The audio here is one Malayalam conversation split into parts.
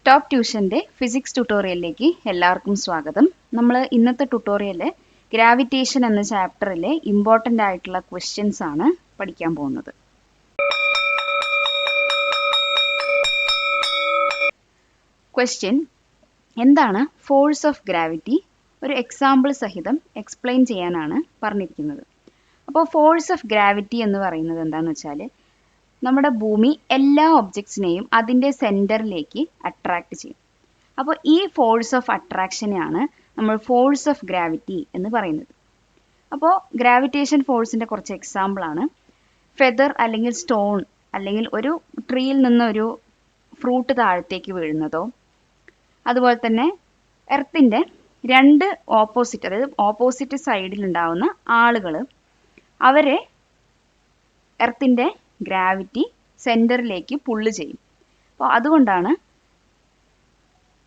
ടോപ്പ് ട്യൂഷൻ്റെ ഫിസിക്സ് ട്യൂട്ടോറിയലിലേക്ക് എല്ലാവർക്കും സ്വാഗതം. നമ്മൾ ഇന്നത്തെ ട്യൂട്ടോറിയലിൽ ഗ്രാവിറ്റേഷൻ എന്ന ചാപ്റ്ററിലെ ഇമ്പോർട്ടൻ്റ് ആയിട്ടുള്ള ക്വസ്റ്റ്യൻസ് ആണ് പഠിക്കാൻ പോകുന്നത്. ക്വസ്റ്റ്യൻ: എന്താണ് ഫോഴ്സ് ഓഫ് ഗ്രാവിറ്റി? ഒരു എക്സാമ്പിൾ സഹിതം എക്സ്പ്ലെയിൻ ചെയ്യാനാണ് പറഞ്ഞിരിക്കുന്നത്. അപ്പോൾ ഫോഴ്സ് ഓഫ് ഗ്രാവിറ്റി എന്ന് പറയുന്നത് എന്താണെന്ന് വെച്ചാൽ, നമ്മുടെ ഭൂമി എല്ലാ ഒബ്ജക്ട്സിനെയും അതിൻ്റെ സെൻറ്ററിലേക്ക് അട്രാക്റ്റ് ചെയ്യും. അപ്പോൾ ഈ ഫോഴ്സ് ഓഫ് അട്രാക്ഷനെയാണ് നമ്മൾ ഫോഴ്സ് ഓഫ് ഗ്രാവിറ്റി എന്ന് പറയുന്നത്. അപ്പോൾ ഗ്രാവിറ്റേഷൻ ഫോഴ്സിൻ്റെ കുറച്ച് എക്സാമ്പിളാണ് ഫെദർ അല്ലെങ്കിൽ സ്റ്റോൺ അല്ലെങ്കിൽ ഒരു ട്രീയിൽ നിന്ന് ഒരു ഫ്രൂട്ട് താഴത്തേക്ക് വീഴുന്നതോ, അതുപോലെ തന്നെ എർത്തിൻ്റെ രണ്ട് ഓപ്പോസിറ്റ്, അതായത് ഓപ്പോസിറ്റ് സൈഡിൽ ഉണ്ടാവുന്ന ആളുകൾ, അവരെ എർത്തിൻ്റെ ഗ്രാവിറ്റി സെൻറ്ററിലേക്ക് പുള്ള് ചെയ്യും. അപ്പോൾ അതുകൊണ്ടാണ്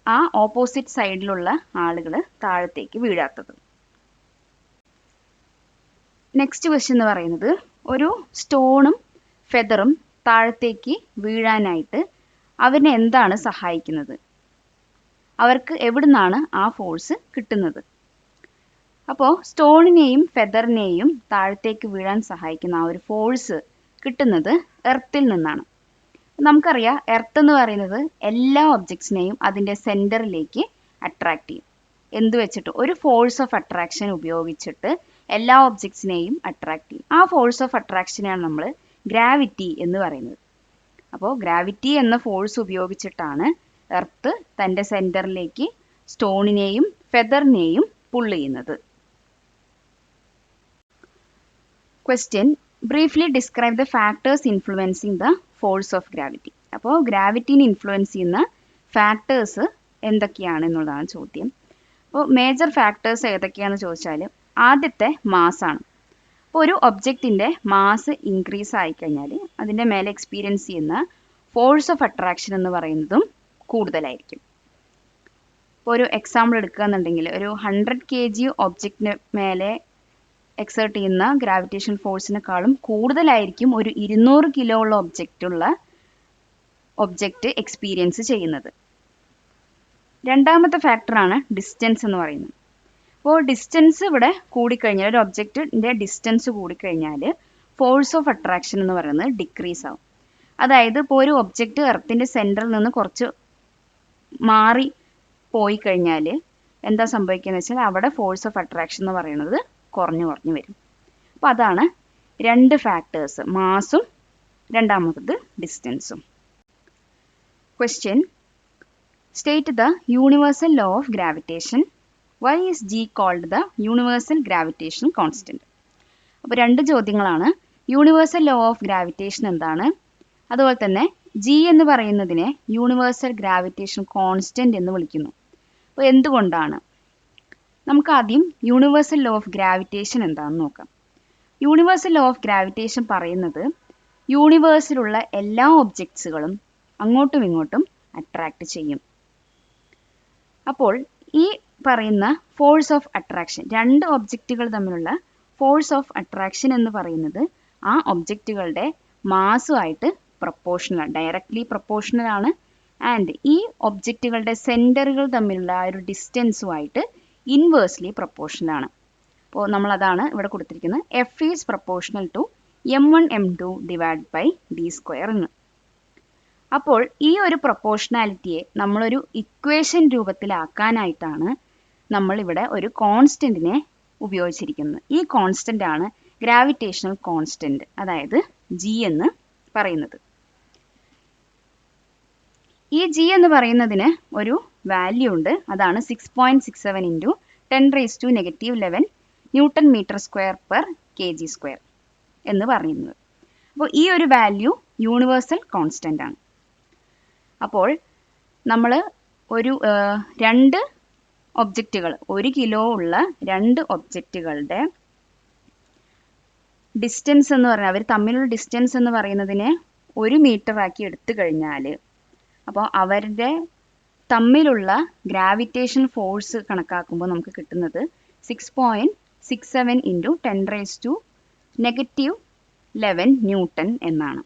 ആ ഓപ്പോസിറ്റ് സൈഡിലുള്ള ആളുകൾ താഴത്തേക്ക് വീഴാത്തത്. നെക്സ്റ്റ് ക്വസ്റ്റ്യൻ എന്ന് പറയുന്നത്, ഒരു സ്റ്റോണും ഫെദറും താഴത്തേക്ക് വീഴാനായിട്ട് അവരെ എന്താണ് സഹായിക്കുന്നത്? അവർക്ക് എവിടുന്നാണ് ആ ഫോഴ്സ് കിട്ടുന്നത്? അപ്പോൾ സ്റ്റോണിനെയും ഫെദറിനെയും താഴത്തേക്ക് വീഴാൻ സഹായിക്കുന്ന ആ ഒരു ഫോഴ്സ് കിട്ടുന്നത് എർത്തിൽ നിന്നാണ്. നമുക്കറിയാം, എർത്ത് എന്ന് പറയുന്നത് എല്ലാ ഒബ്ജക്ട്സിനെയും അതിൻ്റെ സെൻറ്ററിലേക്ക് അട്രാക്റ്റ് ചെയ്യും. എന്ത് വെച്ചിട്ട്? ഒരു ഫോഴ്സ് ഓഫ് അട്രാക്ഷൻ ഉപയോഗിച്ചിട്ട് എല്ലാ ഒബ്ജക്ട്സിനെയും അട്രാക്റ്റ് ചെയ്യും. ആ ഫോഴ്സ് ഓഫ് അട്രാക്ഷനെയാണ് നമ്മൾ ഗ്രാവിറ്റി എന്ന് പറയുന്നത്. അപ്പോൾ ഗ്രാവിറ്റി എന്ന ഫോഴ്സ് ഉപയോഗിച്ചിട്ടാണ് എർത്ത് തൻ്റെ സെൻറ്ററിലേക്ക് സ്റ്റോണിനെയും ഫെദറിനെയും പുള്ള് ചെയ്യുന്നത്. Question: briefly describe the factors influencing the force of gravity. അപ്പോൾ ഗ്രാവിറ്റീനെ ഇൻഫ്ലുവൻസ് ചെയ്യുന്ന ഫാക്ടേഴ്സ് എന്തൊക്കെയാണെന്നുള്ളതാണ് ചോദ്യം. അപ്പോൾ മേജർ ഫാക്ടേഴ്സ് ഏതൊക്കെയാണെന്ന് ചോദിച്ചാൽ, ആദ്യത്തെ മാസ്സാണ്. അപ്പോൾ ഒരു ഒബ്ജക്റ്റിൻ്റെ മാസ് ഇൻക്രീസ് ആയിക്കഴിഞ്ഞാൽ അതിൻ്റെ മേലെ എക്സ്പീരിയൻസ് ചെയ്യുന്ന ഫോഴ്സ് ഓഫ് അട്രാക്ഷൻ എന്ന് പറയുന്നതും കൂടുതലായിരിക്കും. ഇപ്പോൾ ഒരു എക്സാമ്പിൾ എടുക്കുകയെന്നുണ്ടെങ്കിൽ, ഒരു 100 kg ഒബ്ജക്റ്റിന് മേലെ എക്സേർട്ട് ചെയ്യുന്ന ഗ്രാവിറ്റേഷൻ ഫോഴ്സിനെക്കാളും കൂടുതലായിരിക്കും ഒരു 200 കിലോ ഉള്ള ഒബ്ജക്റ്റ് എക്സ്പീരിയൻസ് ചെയ്യുന്നത്. രണ്ടാമത്തെ ഫാക്ടറാണ് ഡിസ്റ്റൻസ് എന്ന് പറയുന്നത്. അപ്പോൾ ഡിസ്റ്റൻസ് ഇവിടെ കൂടിക്കഴിഞ്ഞാൽ, ഒരു ഒബ്ജക്റ്റിൻ്റെ ഡിസ്റ്റൻസ് കൂടിക്കഴിഞ്ഞാൽ ഫോഴ്സ് ഓഫ് അട്രാക്ഷൻ എന്ന് പറയുന്നത് ഡിക്രീസ് ആവും. അതായത് ഇപ്പോൾ ഒരു ഒബ്ജക്റ്റ് എർത്തിൻ്റെ സെൻറ്ററിൽ നിന്ന് കുറച്ച് മാറി പോയി കഴിഞ്ഞാൽ എന്താ സംഭവിക്കുകയെന്ന് വെച്ചാൽ, അവിടെ ഫോഴ്സ് ഓഫ് അട്രാക്ഷൻ എന്ന് പറയുന്നത് കുറഞ്ഞു വരും. അപ്പോൾ അതാണ് രണ്ട് ഫാക്ടേഴ്സ്, മാസും രണ്ടാമത്തത് ഡിസ്റ്റൻസും. Question: state the universal law of gravitation. Why is G called the universal gravitation constant? അപ്പോൾ രണ്ട് ചോദ്യങ്ങളാണ്. യൂണിവേഴ്സൽ ലോ ഓഫ് ഗ്രാവിറ്റേഷൻ എന്താണ്? അതുപോലെ തന്നെ ജി എന്ന് പറയുന്നതിനെ യൂണിവേഴ്സൽ ഗ്രാവിറ്റേഷൻ കോൺസ്റ്റൻറ്റ് എന്ന് വിളിക്കുന്നു. അപ്പോൾ എന്തുകൊണ്ടാണ്? നമുക്ക് ആദ്യം യൂണിവേഴ്സൽ ലോ ഓഫ് ഗ്രാവിറ്റേഷൻ എന്താണെന്ന് നോക്കാം. യൂണിവേഴ്സൽ ലോ ഓഫ് ഗ്രാവിറ്റേഷൻ പറയുന്നത്, യൂണിവേഴ്സിലുള്ള എല്ലാ ഒബ്ജക്ട്സുകളും അങ്ങോട്ടും ഇങ്ങോട്ടും അട്രാക്റ്റ് ചെയ്യും. അപ്പോൾ ഈ പറയുന്ന ഫോഴ്സ് ഓഫ് അട്രാക്ഷൻ, രണ്ട് ഒബ്ജക്റ്റുകൾ തമ്മിലുള്ള ഫോഴ്സ് ഓഫ് അട്രാക്ഷൻ എന്ന് പറയുന്നത് ആ ഒബ്ജക്റ്റുകളുടെ മാസുമായിട്ട് പ്രൊപ്പോർഷണൽ, ഡയറക്റ്റ്ലി പ്രൊപ്പോർഷണൽ ആണ്. ആൻഡ് ഈ ഒബ്ജക്റ്റുകളുടെ സെൻറ്ററുകൾ തമ്മിലുള്ള ആ ഒരു ഡിസ്റ്റൻസുമായിട്ട് ഇൻവേഴ്സ്ലി പ്രൊപ്പോർഷണൽ ആണ്. അപ്പോൾ നമ്മളതാണ് ഇവിടെ കൊടുത്തിരിക്കുന്നത്, F is proportional to m1 m2 divide by d² എന്ന്. അപ്പോൾ ഈ ഒരു പ്രൊപ്പോർഷണാലിറ്റിയെ നമ്മളൊരു ഇക്വേഷൻ രൂപത്തിലാക്കാനായിട്ടാണ് നമ്മളിവിടെ ഒരു കോൺസ്റ്റൻറ്റിനെ ഉപയോഗിച്ചിരിക്കുന്നത്. ഈ കോൺസ്റ്റൻ്റ് ആണ് ഗ്രാവിറ്റേഷണൽ കോൺസ്റ്റൻറ്റ്, അതായത് ജി എന്ന് പറയുന്നത്. ഈ ജി എന്ന് പറയുന്നതിന് ഒരു വാല്യൂ ഉണ്ട്, അതാണ് 6.67 into 10⁻⁻11 newton metre square per kg² എന്ന് പറയുന്നത്. അപ്പോൾ ഈ ഒരു വാല്യൂ യൂണിവേഴ്സൽ കോൺസ്റ്റൻ്റ് ആണ്. അപ്പോൾ നമ്മൾ ഒരു രണ്ട് ഒബ്ജക്റ്റുകൾ, 1 കിലോ ഉള്ള രണ്ട് ഒബ്ജക്റ്റുകളുടെ ഡിസ്റ്റൻസ് എന്ന് പറഞ്ഞാൽ, അവർ തമ്മിലുള്ള ഡിസ്റ്റൻസ് എന്ന് പറയുന്നതിനെ 1 മീറ്റർ ആക്കി എടുത്തു കഴിഞ്ഞാൽ, അപ്പോൾ അവരുടെ തമ്മിലുള്ള ഗ്രാവിറ്റേഷൻ ഫോഴ്സ് കണക്കാക്കുമ്പോൾ നമുക്ക് കിട്ടുന്നത് 6.67 ഇൻറ്റു 10⁻⁻11 ന്യൂട്ടൺ എന്നാണ്.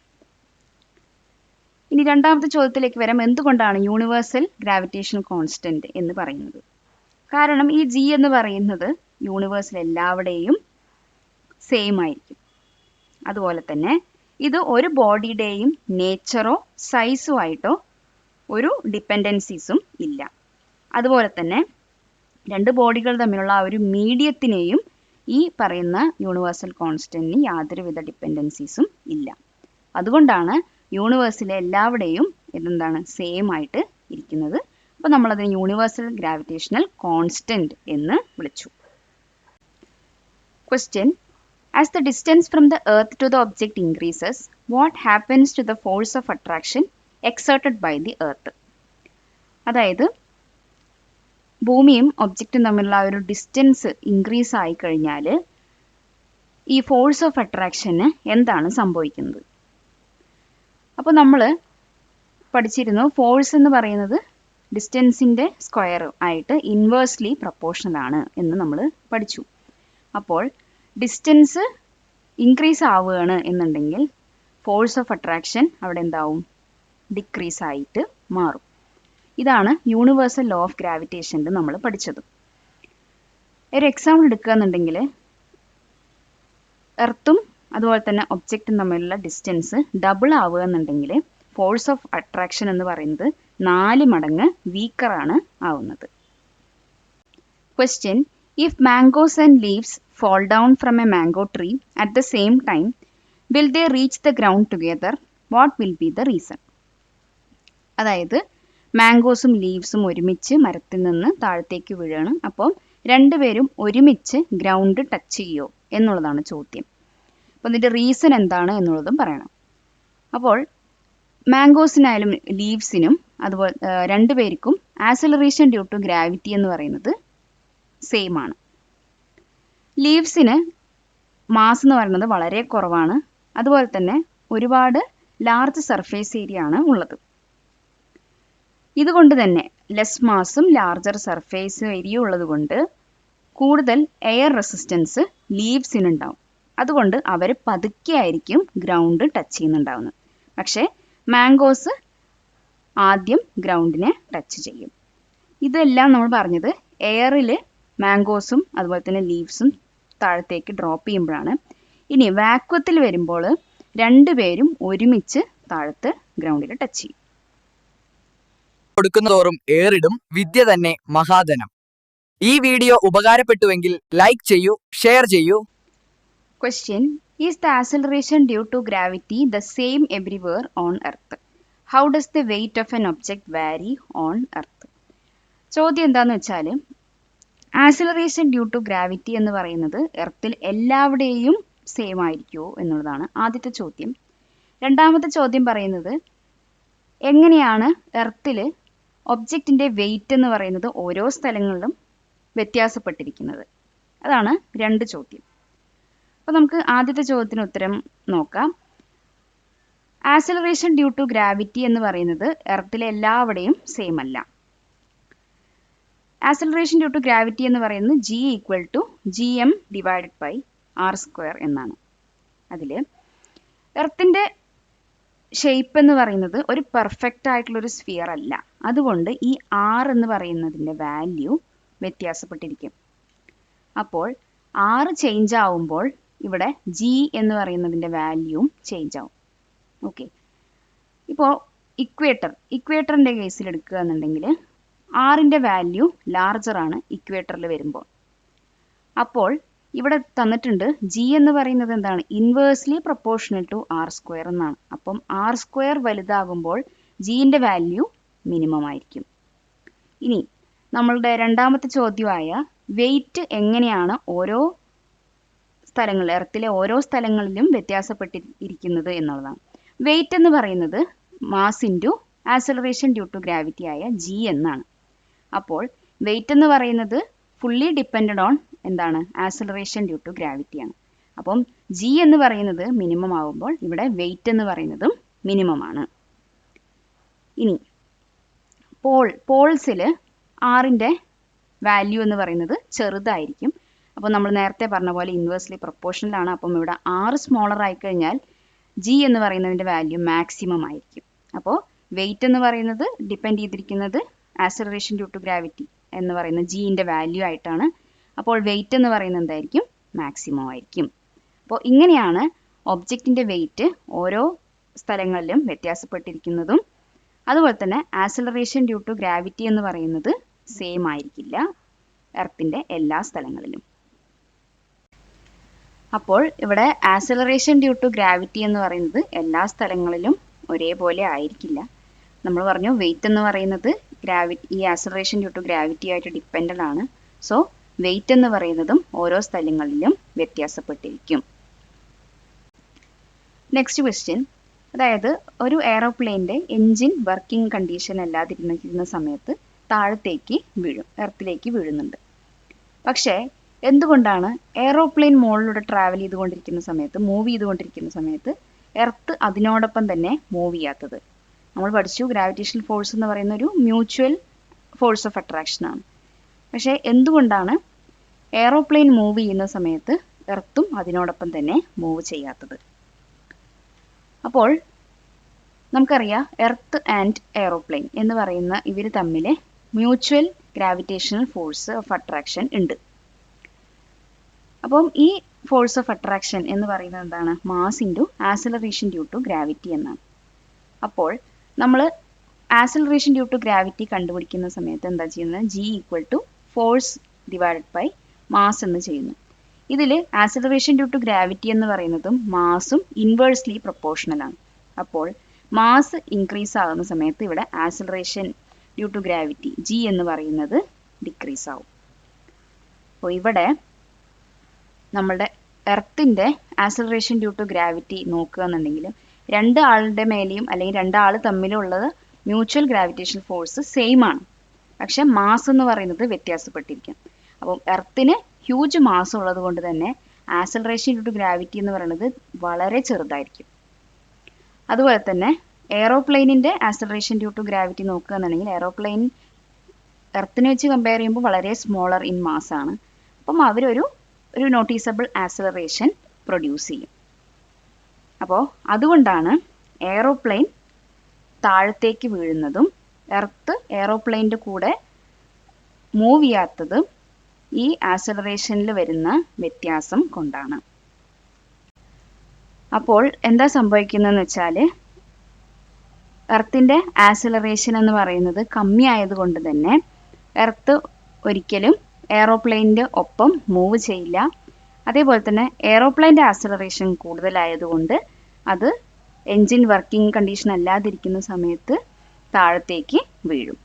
ഇനി രണ്ടാമത്തെ ചോദ്യത്തിലേക്ക് വരാം. എന്തുകൊണ്ടാണ് യൂണിവേഴ്സൽ ഗ്രാവിറ്റേഷണൽ കോൺസ്റ്റന്റ് എന്ന് പറയുന്നത്? കാരണം ഈ ജി എന്ന് പറയുന്നത് യൂണിവേഴ്സിൽ എല്ലാവിടെയും സെയിം ആയിരിക്കും. അതുപോലെ തന്നെ ഇത് ഒരു ബോഡിയുടെയും നേച്ചറോ സൈസോ ആയിട്ടോ ഒരു ഡിപ്പെൻഡൻസീസും ഇല്ല. അതുപോലെ തന്നെ രണ്ട് ബോഡികൾ തമ്മിലുള്ള ആ ഒരു മീഡിയത്തിനെയും ഈ പറയുന്ന യൂണിവേഴ്സൽ കോൺസ്റ്റന്റിന് യാതൊരുവിധ ഡിപ്പെൻഡൻസീസും ഇല്ല. അതുകൊണ്ടാണ് യൂണിവേഴ്സിലെ എല്ലാവിടെയും ഇതെന്താണ് സെയിം ആയിട്ട് ഇരിക്കുന്നത്. അപ്പോൾ നമ്മളതിനെ യൂണിവേഴ്സൽ ഗ്രാവിറ്റേഷണൽ കോൺസ്റ്റന്റ് എന്ന് വിളിച്ചു. Question: As the distance from the earth to the object increases, what happens to the force of attraction exerted by the earth? അതായത് ഭൂമിയും ഒബ്ജക്റ്റും തമ്മിലുള്ള ഒരു ഡിസ്റ്റൻസ് ഇൻക്രീസ് ആയി കഴിഞ്ഞാൽ ഈ ഫോഴ്സ് ഓഫ് അട്രാക്ഷന് എന്താണ് സംഭവിക്കുന്നത്? അപ്പോൾ നമ്മൾ പഠിച്ചിരുന്നു, ഫോഴ്സ് എന്ന് പറയുന്നത് ഡിസ്റ്റൻസിൻ്റെ സ്ക്വയർ ആയിട്ട് ഇൻവേഴ്സ്ലി പ്രൊപ്പോർഷണൽ ആണ് എന്ന് നമ്മൾ പഠിച്ചു. അപ്പോൾ ഡിസ്റ്റൻസ് ഇൻക്രീസ് ആവുകയാണ് എന്നുണ്ടെങ്കിൽ ഫോഴ്സ് ഓഫ് അട്രാക്ഷൻ അവിടെ എന്താവും? ഡിക്രീസ് ആയിട്ട് മാറും. ഇതാണ് യൂണിവേഴ്സൽ ലോ ഓഫ് ഗ്രാവിറ്റേഷനിൽ നമ്മൾ പഠിച്ചത്. ഒരു എക്സാമ്പിൾ എടുക്കുകയെന്നുണ്ടെങ്കിൽ എർത്തും അതുപോലെ തന്നെ ഒബ്ജക്റ്റും തമ്മിലുള്ള ഡിസ്റ്റൻസ് ഡബിൾ ആവുക എന്നുണ്ടെങ്കിൽ ഫോഴ്സ് ഓഫ് അട്രാക്ഷൻ എന്ന് പറയുന്നത് 4 മടങ്ങ് വീക്കറാണ് ആവുന്നത്. Question: If mangoes and leaves fall down from a mango tree at the same time, will they reach the ground together? What will be the reason? അതായത് മാംഗോസും ലീവ്സും ഒരുമിച്ച് മരത്തിൽ നിന്ന് താഴത്തേക്ക് വീഴാണ്. അപ്പോൾ രണ്ടുപേരും ഒരുമിച്ച് ഗ്രൗണ്ട് ടച്ച് ചെയ്യുമോ എന്നുള്ളതാണ് ചോദ്യം. അപ്പോൾ ഇതിൻ്റെ റീസൺ എന്താണ് എന്നുള്ളതും പറയണം. അപ്പോൾ മാംഗോസിനായാലും ലീവ്സിനും അതുപോലെ രണ്ടുപേർക്കും ആക്സിലറേഷൻ ഡ്യൂ ടു ഗ്രാവിറ്റി എന്ന് പറയുന്നത് സെയിം ആണ്. ലീവ്സിന് മാസ് എന്ന് പറയുന്നത് വളരെ കുറവാണ്. അതുപോലെ തന്നെ ഒരുപാട് ലാർജ് സർഫേസ് ഏരിയ ആണ് ഉള്ളത്. ഇതുകൊണ്ട് തന്നെ ലെസ് മാസും ലാർജർ സർഫേസ് ഏരിയ ഉള്ളത് കൊണ്ട് കൂടുതൽ എയർ റെസിസ്റ്റൻസ് ലീവ്സിനുണ്ടാവും. അതുകൊണ്ട് അവർ പതുക്കെ ആയിരിക്കും ഗ്രൗണ്ട് ടച്ച് ചെയ്യുന്നുണ്ടാവുന്നത്. പക്ഷേ മാംഗോസ് ആദ്യം ഗ്രൗണ്ടിനെ ടച്ച് ചെയ്യും. ഇതെല്ലാം നമ്മൾ പറഞ്ഞത് എയറിൽ മാംഗോസും അതുപോലെ തന്നെ ലീവ്സും താഴത്തേക്ക് ഡ്രോപ്പ് ചെയ്യുമ്പോഴാണ്. ഇനി വാക്വത്തിൽ വരുമ്പോൾ രണ്ടുപേരും ഒരുമിച്ച് താഴത്ത് ഗ്രൗണ്ടിൽ ടച്ച് ചെയ്യും. കൊടുക്കുന്നതോറും ഏറിടും വിദ്യ തന്നെ മഹാധനം. ഈ വീഡിയോ ഉപകാരപ്പെട്ടുവെങ്കിൽ ലൈക്ക് ചെയ്യൂ, ഷെയർ ചെയ്യൂ. Question: Is the acceleration due to gravity the same everywhere on Earth? How does the weight of an object vary on Earth? ചോദ്യം എന്താണെന്ന് വെച്ചാൽ ആക്സിലറേഷൻ ഡ്യൂ ടു ഗ്രാവിറ്റി എന്ന് പറയുന്നത് എർത്തിൽ എല്ലാവിടെയും സെയിം ആയിരിക്കുമോ എന്നുള്ളതാണ് ആദ്യത്തെ ചോദ്യം. രണ്ടാമത്തെ ചോദ്യം പറയുന്നത് എങ്ങനെയാണ് എർത്തിൽ ഒബ്ജക്റ്റിൻ്റെ വെയിറ്റ് എന്ന് പറയുന്നത് ഓരോ സ്ഥലങ്ങളിലും വ്യത്യാസപ്പെട്ടിരിക്കുന്നത്. അതാണ് രണ്ട് ചോദ്യം. അപ്പോൾ നമുക്ക് ആദ്യത്തെ ചോദ്യത്തിന് ഉത്തരം നോക്കാം. ആക്സിലറേഷൻ ഡ്യൂ ടു ഗ്രാവിറ്റി എന്ന് പറയുന്നത് എർത്തിലെ എല്ലാവിടെയും സെയിം അല്ല. ആക്സിലറേഷൻ ഡ്യൂ ടു ഗ്രാവിറ്റി എന്ന് പറയുന്നത് G=gm/r² എന്നാണ്. അതിൽ എർത്തിൻ്റെ ഷേപ്പ് എന്ന് പറയുന്നത് ഒരു പെർഫെക്റ്റ് ആയിട്ടുള്ളൊരു സ്ഫിയർ അല്ല. അതുകൊണ്ട് ഈ R എന്ന് പറയുന്നതിൻ്റെ വാല്യൂ വ്യത്യാസപ്പെട്ടിരിക്കും. അപ്പോൾ R ചേഞ്ച് ആവുമ്പോൾ ഇവിടെ G എന്ന് പറയുന്നതിൻ്റെ വാല്യൂവും ചേഞ്ച് ആവും. ഓക്കെ, ഇപ്പോൾ ഇക്വേറ്ററിൻ്റെ കേസിൽ എടുക്കുക എന്നുണ്ടെങ്കിൽ ആറിൻ്റെ വാല്യൂ ലാർജറാണ് ഇക്വേറ്ററിൽ വരുമ്പോൾ. അപ്പോൾ ഇവിടെ തന്നിട്ടുണ്ട് G എന്ന് പറയുന്നത് എന്താണ്? ഇൻവേഴ്സ്ലി പ്രൊപ്പോർഷണൽ ടു R² എന്നാണ്. അപ്പം R² വലുതാകുമ്പോൾ Gൻ്റെ വാല്യൂ മിനിമം ആയിരിക്കും. ഇനി നമ്മളുടെ രണ്ടാമത്തെ ചോദ്യമായ വെയിറ്റ് എങ്ങനെയാണ് ഓരോ സ്ഥലങ്ങളിൽ എർത്തിലെ ഓരോ സ്ഥലങ്ങളിലും വ്യത്യാസപ്പെട്ടിരിക്കുന്നത് എന്നുള്ളതാണ്. വെയിറ്റ് എന്ന് പറയുന്നത് mass into acceleration due to gravity ആയ G എന്നാണ്. അപ്പോൾ വെയിറ്റ് എന്ന് പറയുന്നത് ഫുള്ളി ഡിപ്പെൻഡഡ് ഓൺ എന്താണ്? ആക്സിലറേഷൻ ഡ്യൂ ടു ഗ്രാവിറ്റിയാണ്. അപ്പം G എന്ന് പറയുന്നത് മിനിമം ആകുമ്പോൾ ഇവിടെ വെയിറ്റ് എന്ന് പറയുന്നതും മിനിമമാണ്. ഇനി പോൾസിൽ ആറിൻ്റെ വാല്യൂ എന്ന് പറയുന്നത് ചെറുതായിരിക്കും. അപ്പോൾ നമ്മൾ നേരത്തെ പറഞ്ഞ പോലെ ഇൻവേഴ്സ്ലി പ്രൊപ്പോർഷണലാണ്. അപ്പം ഇവിടെ R സ്മോളർ ആയിക്കഴിഞ്ഞാൽ G എന്ന് പറയുന്നതിൻ്റെ വാല്യൂ മാക്സിമം ആയിരിക്കും. അപ്പോൾ വെയിറ്റ് എന്ന് പറയുന്നത് ഡിപ്പെൻഡ് ചെയ്തിരിക്കുന്നത് ആക്സിലറേഷൻ ഡ്യൂ ടു ഗ്രാവിറ്റി എന്ന് പറയുന്ന ജിൻ്റെ വാല്യൂ ആയിട്ടാണ്. അപ്പോൾ വെയിറ്റ് എന്ന് പറയുന്നത് എന്തായിരിക്കും? മാക്സിമം ആയിരിക്കും. അപ്പോൾ ഇങ്ങനെയാണ് ഒബ്ജക്റ്റിൻ്റെ വെയിറ്റ് ഓരോ സ്ഥലങ്ങളിലും വ്യത്യാസപ്പെട്ടിരിക്കുന്നതും അതുപോലെ തന്നെ ആക്സിലറേഷൻ ഡ്യൂ ടു ഗ്രാവിറ്റി എന്ന് പറയുന്നത് സെയിം ആയിരിക്കില്ല എർത്തിൻ്റെ എല്ലാ സ്ഥലങ്ങളിലും. അപ്പോൾ ഇവിടെ ആക്സിലറേഷൻ ഡ്യൂ ടു ഗ്രാവിറ്റി എന്ന് പറയുന്നത് എല്ലാ സ്ഥലങ്ങളിലും ഒരേപോലെ ആയിരിക്കില്ല. നമ്മൾ പറഞ്ഞു വെയിറ്റ് എന്ന് പറയുന്നത് ഈ ആക്സിലറേഷൻ ഡ്യൂ ടു ഗ്രാവിറ്റി ആയിട്ട് ഡിപ്പെൻഡൻ്റ് ആണ്. സോ വെയിറ്റ് എന്ന് പറയുന്നതും ഓരോ സ്ഥലങ്ങളിലും വ്യത്യാസപ്പെട്ടിരിക്കും. നെക്സ്റ്റ് ക്വസ്റ്റ്യൻ, അതായത് ഒരു എയറോപ്ലെയിൻ്റെ എൻജിൻ വർക്കിംഗ് കണ്ടീഷൻ അല്ലാതിരുന്ന സമയത്ത് താഴത്തേക്ക് വീഴും, എർത്തിലേക്ക് വീഴുന്നുണ്ട്. പക്ഷേ എന്തുകൊണ്ടാണ് എയറോപ്ലെയിൻ മുകളിലൂടെ ട്രാവൽ ചെയ്തുകൊണ്ടിരിക്കുന്ന സമയത്ത്, മൂവ് ചെയ്തുകൊണ്ടിരിക്കുന്ന സമയത്ത് എർത്ത് അതിനോടൊപ്പം തന്നെ മൂവ് ചെയ്യാത്തത്? നമ്മൾ പഠിച്ചു ഗ്രാവിറ്റേഷണൽ ഫോഴ്സ് എന്ന് പറയുന്ന ഒരു മ്യൂച്വൽ ഫോഴ്സ് ഓഫ് അട്രാക്ഷൻ ആണ്. പക്ഷേ എന്തുകൊണ്ടാണ് എയറോപ്ലെയിൻ മൂവ് ചെയ്യുന്ന സമയത്ത് എർത്തും അതിനോടൊപ്പം തന്നെ മൂവ് ചെയ്യാത്തത്? അപ്പോൾ നമുക്കറിയാം എർത്ത് ആൻഡ് എയറോപ്ലെയിൻ എന്ന് പറയുന്ന ഇവർ തമ്മിൽ mutual gravitational force of attraction ഉണ്ട്. അപ്പം ഈ ഫോഴ്സ് ഓഫ് അട്രാക്ഷൻ എന്ന് പറയുന്നത് എന്താണ്? Mass into acceleration due to gravity എന്നാണ്. അപ്പോൾ നമ്മൾ ആക്സിലറേഷൻ ഡ്യൂ ടു ഗ്രാവിറ്റി കണ്ടുപിടിക്കുന്ന സമയത്ത് എന്താ ചെയ്യുന്നത്? G equal to force divided by mass എന്ന് ചെയ്യുന്നു. ഇതിൽ ആക്സിലറേഷൻ ഡ്യൂ ടു ഗ്രാവിറ്റി എന്ന് പറയുന്നതും മാസും ഇൻവേഴ്സ്ലി പ്രൊപ്പോർഷണൽ ആണ്. അപ്പോൾ മാസ് ഇൻക്രീസ് ആകുന്ന സമയത്ത് ഇവിടെ acceleration due to gravity G എന്ന് പറയുന്നത് ഡിക്രീസ് ആവും. അപ്പോൾ ഇവിടെ നമ്മളുടെ എർത്തിൻ്റെ ആക്സിലറേഷൻ ഡ്യൂ ടു ഗ്രാവിറ്റി നോക്കുകയെന്നുണ്ടെങ്കിൽ രണ്ട് ആളുടെ മേലെയും അല്ലെങ്കിൽ രണ്ടാൾ തമ്മിലുള്ളത് മ്യൂച്വൽ ഗ്രാവിറ്റേഷണൽ ഫോഴ്സ് സെയിം ആണ്. പക്ഷെ മാസ് എന്ന് പറയുന്നത് വ്യത്യാസപ്പെട്ടിരിക്കും. അപ്പം എർത്തിന് ഹ്യൂജ് മാസ് ഉള്ളത് കൊണ്ട് തന്നെ ആക്സിലറേഷൻ ഡ്യൂ ടു ഗ്രാവിറ്റി എന്ന് പറയുന്നത് വളരെ ചെറുതായിരിക്കും. അതുപോലെ തന്നെ എയറോപ്ലെയിനിൻ്റെ ആക്സിലറേഷൻ ഡ്യൂ ടു ഗ്രാവിറ്റി നോക്കുകയെന്നുണ്ടെങ്കിൽ എയറോപ്ലെയിൻ എർത്തിനെ വെച്ച് കമ്പയർ ചെയ്യുമ്പോൾ വളരെ സ്മോളർ ഇൻ മാസ് ആണ്. അപ്പം അവരൊരു നോട്ടീസബിൾ ആക്സിലറേഷൻ പ്രൊഡ്യൂസ് ചെയ്യും. അപ്പോൾ അതുകൊണ്ടാണ് എയറോപ്ലെയിൻ താഴത്തേക്ക് വീഴുന്നതും എർത്ത് എയറോപ്ലെയിൻ്റെ കൂടെ മൂവ് ചെയ്യാത്തത് ഈ ആക്സിലറേഷനിൽ വരുന്ന വ്യത്യാസം കൊണ്ടാണ്. അപ്പോൾ എന്താ സംഭവിക്കുന്നതെന്ന് വെച്ചാൽ എർത്തിൻ്റെ ആക്സിലറേഷൻ എന്ന് പറയുന്നത് കമ്മി ആയതുകൊണ്ട് തന്നെ എർത്ത് ഒരിക്കലും എയറോപ്ലെയിൻ്റെ ഒപ്പം മൂവ് ചെയ്യില്ല. അതേപോലെ തന്നെ എയറോപ്ലെയിൻ്റെ ആക്സിലറേഷൻ കൂടുതലായതുകൊണ്ട് അത് എൻജിൻ വർക്കിംഗ് കണ്ടീഷൻ അല്ലാതിരിക്കുന്ന സമയത്ത് താഴത്തേക്ക് വീഴും.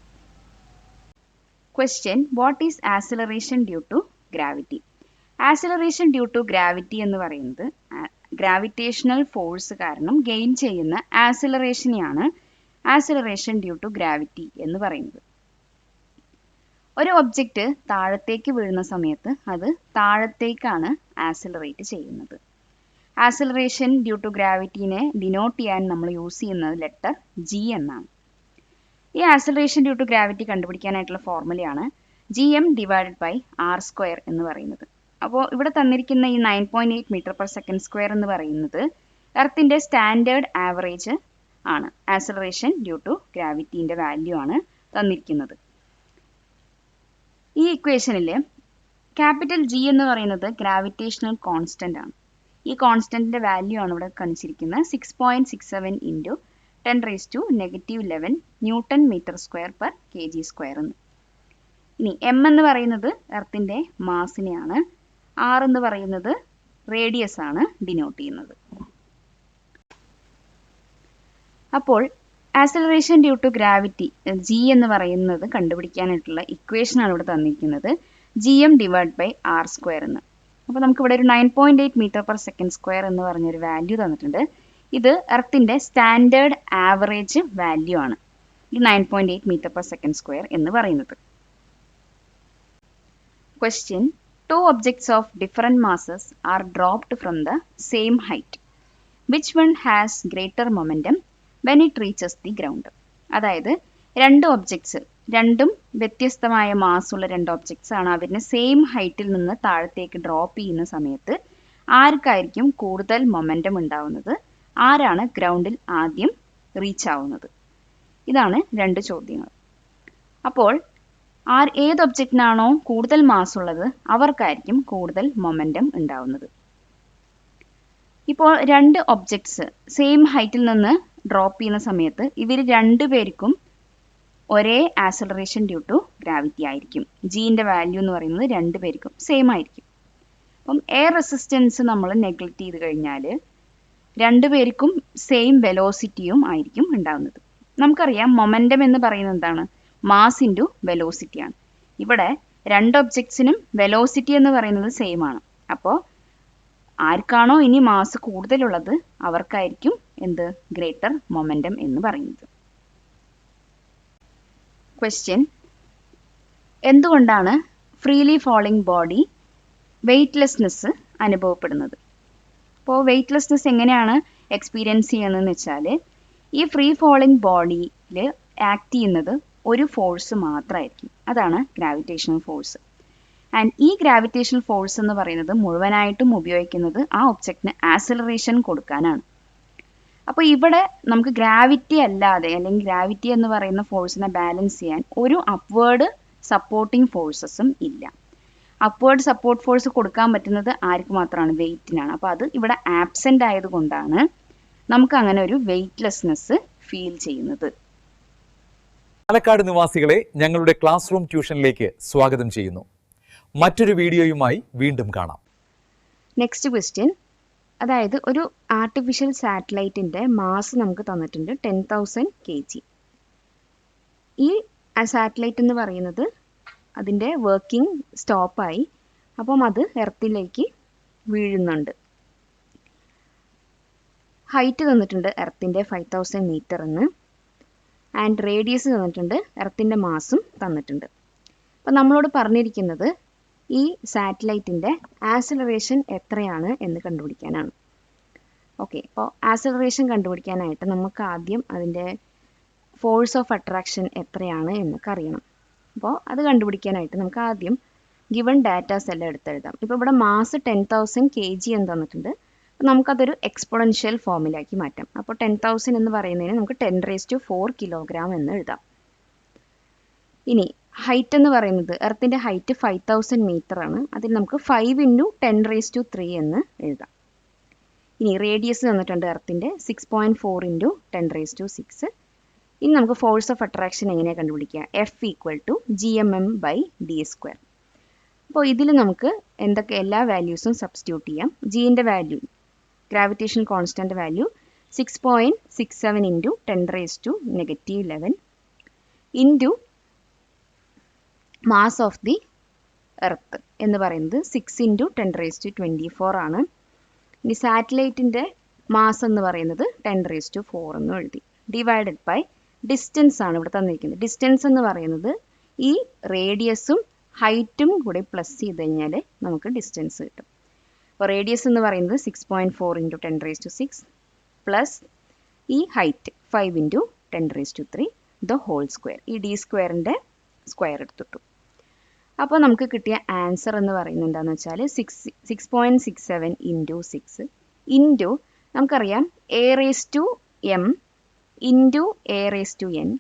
Question, what is acceleration due to gravity? Acceleration due to gravity എന്ന് പറയുന്നത് ഗ്രാവിറ്റേഷണൽ ഫോഴ്സ് കാരണം ഗെയിൻ ചെയ്യുന്ന ആക്സിലറേഷനെയാണ് ആക്സിലറേഷൻ ഡ്യൂ ടു ഗ്രാവിറ്റി എന്ന് പറയുന്നത്. ഒരു ഒബ്ജക്റ്റ് താഴത്തേക്ക് വീഴുന്ന സമയത്ത് അത് താഴത്തേക്കാണ് ആക്സിലറേറ്റ് ചെയ്യുന്നത്. ആക്സിലറേഷൻ ഡ്യൂ ടു ഗ്രാവിറ്റീനെ ഡിനോട്ട് ചെയ്യാൻ നമ്മൾ യൂസ് ചെയ്യുന്നത് ലെറ്റർ ജി എന്നാണ്. ഈ ആക്സിലറേഷൻ ഡ്യൂ ടു ഗ്രാവിറ്റി കണ്ടുപിടിക്കാനായിട്ടുള്ള ഫോർമുലയാണ് GM ഡിവൈഡഡ് ബൈ r² എന്ന് പറയുന്നത്. അപ്പോൾ ഇവിടെ തന്നിരിക്കുന്ന ഈ 9.8 m/s² എന്ന് പറയുന്നത് എർത്തിൻ്റെ സ്റ്റാൻഡേർഡ് ആവറേജ് ആണ്. ആക്സിലറേഷൻ ഡ്യൂ ടു ഗ്രാവിറ്റീൻ്റെ വാല്യൂ ആണ് തന്നിരിക്കുന്നത്. ഈ ഇക്വേഷനിൽ ക്യാപിറ്റൽ G എന്ന് പറയുന്നത് ഗ്രാവിറ്റേഷണൽ കോൺസ്റ്റൻ്റ് ആണ്. ഈ കോൺസ്റ്റൻറ്റിൻ്റെ വാല്യൂ ആണ് ഇവിടെ കാണിച്ചിരിക്കുന്നത് 6.67 × 10⁻⁻11 Nm²/kg² എന്ന്. ഇനി M എന്ന് പറയുന്നത് എർത്തിൻ്റെ മാസിനെയാണ്, R എന്ന് പറയുന്നത് റേഡിയസ് ആണ് ഡിനോട്ട് ചെയ്യുന്നത്. അപ്പോൾ acceleration due to gravity G എന്ന് പറയുന്നത് കണ്ടുപിടിക്കാനായിട്ടുള്ള ഇക്വേഷനാണ് ഇവിടെ തന്നിരിക്കുന്നത് GM ഡിവൈഡ് ബൈ r² എന്ന്. അപ്പോൾ നമുക്കിവിടെ ഒരു 9.8 m/s² എന്ന് പറഞ്ഞൊരു വാല്യൂ തന്നിട്ടുണ്ട്. ഇത് എർത്തിൻ്റെ സ്റ്റാൻഡേർഡ് ആവറേജ് വാല്യൂ ആണ് ഈ 9.8 m/s² എന്ന് പറയുന്നത്. Question, 2 objects of different masses are dropped from the same height. Which one has greater momentum when it reaches the ground? അതായത് രണ്ട് ഒബ്ജക്ട്സ്, രണ്ടും വ്യത്യസ്തമായ മാസ്സുള്ള രണ്ട് ഒബ്ജക്ട്സ് ആണ്. അവരിനെ സെയിം ഹൈറ്റിൽ നിന്ന് താഴത്തേക്ക് ഡ്രോപ്പ് ചെയ്യുന്ന സമയത്ത് ആർക്കായിരിക്കും കൂടുതൽ മൊമെൻറ്റം ഉണ്ടാവുന്നത്, ആരാണ് ഗ്രൗണ്ടിൽ ആദ്യം റീച്ച് ആവുന്നത്? ഇതാണ് 2 ചോദ്യങ്ങൾ. അപ്പോൾ ഏത് ഒബ്ജക്റ്റിനാണോ കൂടുതൽ മാസ് ഉള്ളത് അവർക്കായിരിക്കും കൂടുതൽ മൊമെന്റം ഉണ്ടാവുന്നത്. ഇപ്പോൾ 2 ഒബ്ജക്ട്സ് സെയിം ഹൈറ്റിൽ നിന്ന് ഡ്രോപ്പ് ചെയ്യുന്ന സമയത്ത് ഇവർ 2 പേർക്കും ഒരേ ആക്സലറേഷൻ ഡ്യൂ ടു ഗ്രാവിറ്റി ആയിരിക്കും. ജിന്റെ വാല്യൂ എന്ന് പറയുന്നത് 2 പേർക്കും സെയിം ആയിരിക്കും. അപ്പം എയർ റെസിസ്റ്റൻസ് നമ്മൾ നെഗ്ലക്ട് ചെയ്ത് കഴിഞ്ഞാൽ 2 പേർക്കും സെയിം വെലോസിറ്റിയും ആയിരിക്കും ഉണ്ടാകുന്നത്. നമുക്കറിയാം മൊമെന്റം എന്ന് പറയുന്നത് എന്താണ്? മാസ് ഇൻറ്റു വെലോസിറ്റി ആണ്. ഇവിടെ 2 ഒബ്ജക്ട്സിനും വെലോസിറ്റി എന്ന് പറയുന്നത് സെയിം ആണ്. അപ്പോൾ ആർക്കാണോ ഇനി മാസ് കൂടുതലുള്ളത് അവർക്കായിരിക്കും എന്ത് ഗ്രേറ്റർ മൊമെന്റം എന്ന് പറയുന്നത്. ക്വസ്റ്റ്യൻ: എന്തുകൊണ്ടാണ് ഫ്രീലി ഫോളിംഗ് ബോഡി വെയ്റ്റ്ലെസ്നെസ് അനുഭവപ്പെടുന്നത്? അപ്പോൾ വെയ്റ്റ്ലെസ്നെസ് എങ്ങനെയാണ് എക്സ്പീരിയൻസ് ചെയ്യുന്നതെന്ന് വെച്ചാൽ ഈ ഫ്രീ ഫോളിംഗ് ബോഡിയിൽ ആക്ട് ചെയ്യുന്നത് ഒരു ഫോഴ്സ് മാത്രമായിരിക്കും. അതാണ് ഗ്രാവിറ്റേഷണൽ ഫോഴ്സ്. ആൻഡ് ഈ ഗ്രാവിറ്റേഷണൽ ഫോഴ്സ് എന്ന് പറയുന്നത് മുഴുവനായിട്ടും ഉപയോഗിക്കുന്നത് ആ ഒബ്ജക്റ്റിന് ആക്സിലറേഷൻ കൊടുക്കാനാണ്. അപ്പോൾ ഇവിടെ നമുക്ക് ഗ്രാവിറ്റി അല്ലാതെ അല്ലെങ്കിൽ ഗ്രാവിറ്റി എന്ന് പറയുന്ന ഫോഴ്സിനെ ബാലൻസ് ചെയ്യാൻ ഒരു അപ്വേർഡ് സപ്പോർട്ടിംഗ് ഫോഴ്സസും ഇല്ല. അപ്വേർഡ് സപ്പോർട്ട് ഫോഴ്സ് കൊടുക്കാൻ പറ്റുന്നത് ആർക്ക് മാത്രമാണ്? വെയിറ്റിനാണ്. അപ്പോൾ അത് ഇവിടെ ആബ്സെൻ്റ് ആയതുകൊണ്ടാണ് നമുക്ക് അങ്ങനെ ഒരു വെയ്റ്റ്ലെസ്നെസ് ഫീൽ ചെയ്യുന്നത്. പാലക്കാട് നിവാസികളെ ഞങ്ങളുടെ ക്ലാസ് റൂം ട്യൂഷനിലേക്ക് സ്വാഗതം ചെയ്യുന്നു. മറ്റൊരു വീഡിയോയുമായി വീണ്ടും കാണാം. നെക്സ്റ്റ് ക്വസ്റ്റ്യൻ, അതായത് ഒരു ആർട്ടിഫിഷ്യൽ സാറ്റലൈറ്റിൻ്റെ മാസ് നമുക്ക് തന്നിട്ടുണ്ട് 10,000 kg. ഈ സാറ്റലൈറ്റ് എന്ന് പറയുന്നത് അതിൻ്റെ വർക്കിംഗ് സ്റ്റോപ്പായി. അപ്പം അത് എർത്തിലേക്ക് വീഴുന്നുണ്ട്. ഹൈറ്റ് തന്നിട്ടുണ്ട് എർത്തിൻ്റെ 5,000 മീറ്റർ എന്ന്. ആൻഡ് റേഡിയസ് തന്നിട്ടുണ്ട്. എർത്തിൻ്റെ മാസും തന്നിട്ടുണ്ട്. അപ്പം നമ്മളോട് പറഞ്ഞിരിക്കുന്നത് ഈ സാറ്റലൈറ്റിൻ്റെ ആക്സിലറേഷൻ എത്രയാണ് എന്ന് കണ്ടുപിടിക്കാനാണ്. ഓക്കെ, അപ്പോൾ ആക്സിലറേഷൻ കണ്ടുപിടിക്കാനായിട്ട് നമുക്ക് ആദ്യം അതിൻ്റെ ഫോഴ്സ് ഓഫ് അട്രാക്ഷൻ എത്രയാണ് എന്നൊക്കെ അറിയണം. അപ്പോൾ അത് കണ്ടുപിടിക്കാനായിട്ട് നമുക്ക് ആദ്യം ഗിവൺ ഡാറ്റാസ് എല്ലാം എടുത്തെഴുതാം. ഇപ്പോൾ ഇവിടെ മാസ് 10,000 kg എന്ന് തന്നിട്ടുണ്ട്. അപ്പോൾ നമുക്കതൊരു എക്സ്പൊണൻഷ്യൽ ഫോമിലാക്കി മാറ്റാം. അപ്പോൾ 10,000 എന്ന് പറയുന്നതിന് നമുക്ക് 10⁴ കിലോഗ്രാം എന്ന് എഴുതാം. ഇനി ഹൈറ്റ് എന്ന് പറയുന്നത് എർത്തിൻ്റെ ഹൈറ്റ് 5,000 മീറ്റർ ആണ്. അതിൽ നമുക്ക് 5 × 10⁻³ എന്ന് എഴുതാം. ഇനി റേഡിയസ് തന്നിട്ടുണ്ട് എർത്തിൻ്റെ 6.4 × 10⁻⁶. ഇനി നമുക്ക് ഫോഴ്സ് ഓഫ് അട്രാക്ഷൻ എങ്ങനെയാണ് കണ്ടുപിടിക്കുക? F = gmm/d². അപ്പോൾ ഇതിൽ നമുക്ക് എല്ലാ വാല്യൂസും സബ്സ്റ്റിറ്റ്യൂട്ട് ചെയ്യാം. ജിൻ്റെ value, gravitation constant value 6.67 × 10⁻⁻11 into mass of the earth എന്ന് പറയുന്നത് 6 × 10⁻24 ആണ്. ഇനി സാറ്റലൈറ്റിൻ്റെ മാസ് എന്ന് പറയുന്നത് 10⁻4 എന്ന് എഴുതി. ഡിവൈഡഡ് ബൈ ഡിസ്റ്റൻസ് ആണ് ഇവിടെ തന്നിരിക്കുന്നത്. ഡിസ്റ്റൻസ് എന്ന് പറയുന്നത് ഈ റേഡിയസും ഹൈറ്റും കൂടി പ്ലസ് ചെയ്ത് കഴിഞ്ഞാൽ നമുക്ക് ഡിസ്റ്റൻസ് കിട്ടും. അപ്പോൾ റേഡിയസ് എന്ന് പറയുന്നത് 6.4 × 10⁻6 പ്ലസ് ഈ ഹൈറ്റ് 5 × 10⁻³ ദ ഹോൾ സ്ക്വയർ. ഈ d² സ്ക്വയർ എടുത്തിട്ടു. അപ്പോൾ നമുക്ക് കിട്ടിയ ആൻസർ എന്ന് പറയുന്നത് എന്താണെന്ന് വെച്ചാൽ 6.67 × 6 ഇൻറ്റു നമുക്കറിയാം a⁻m into a⁻n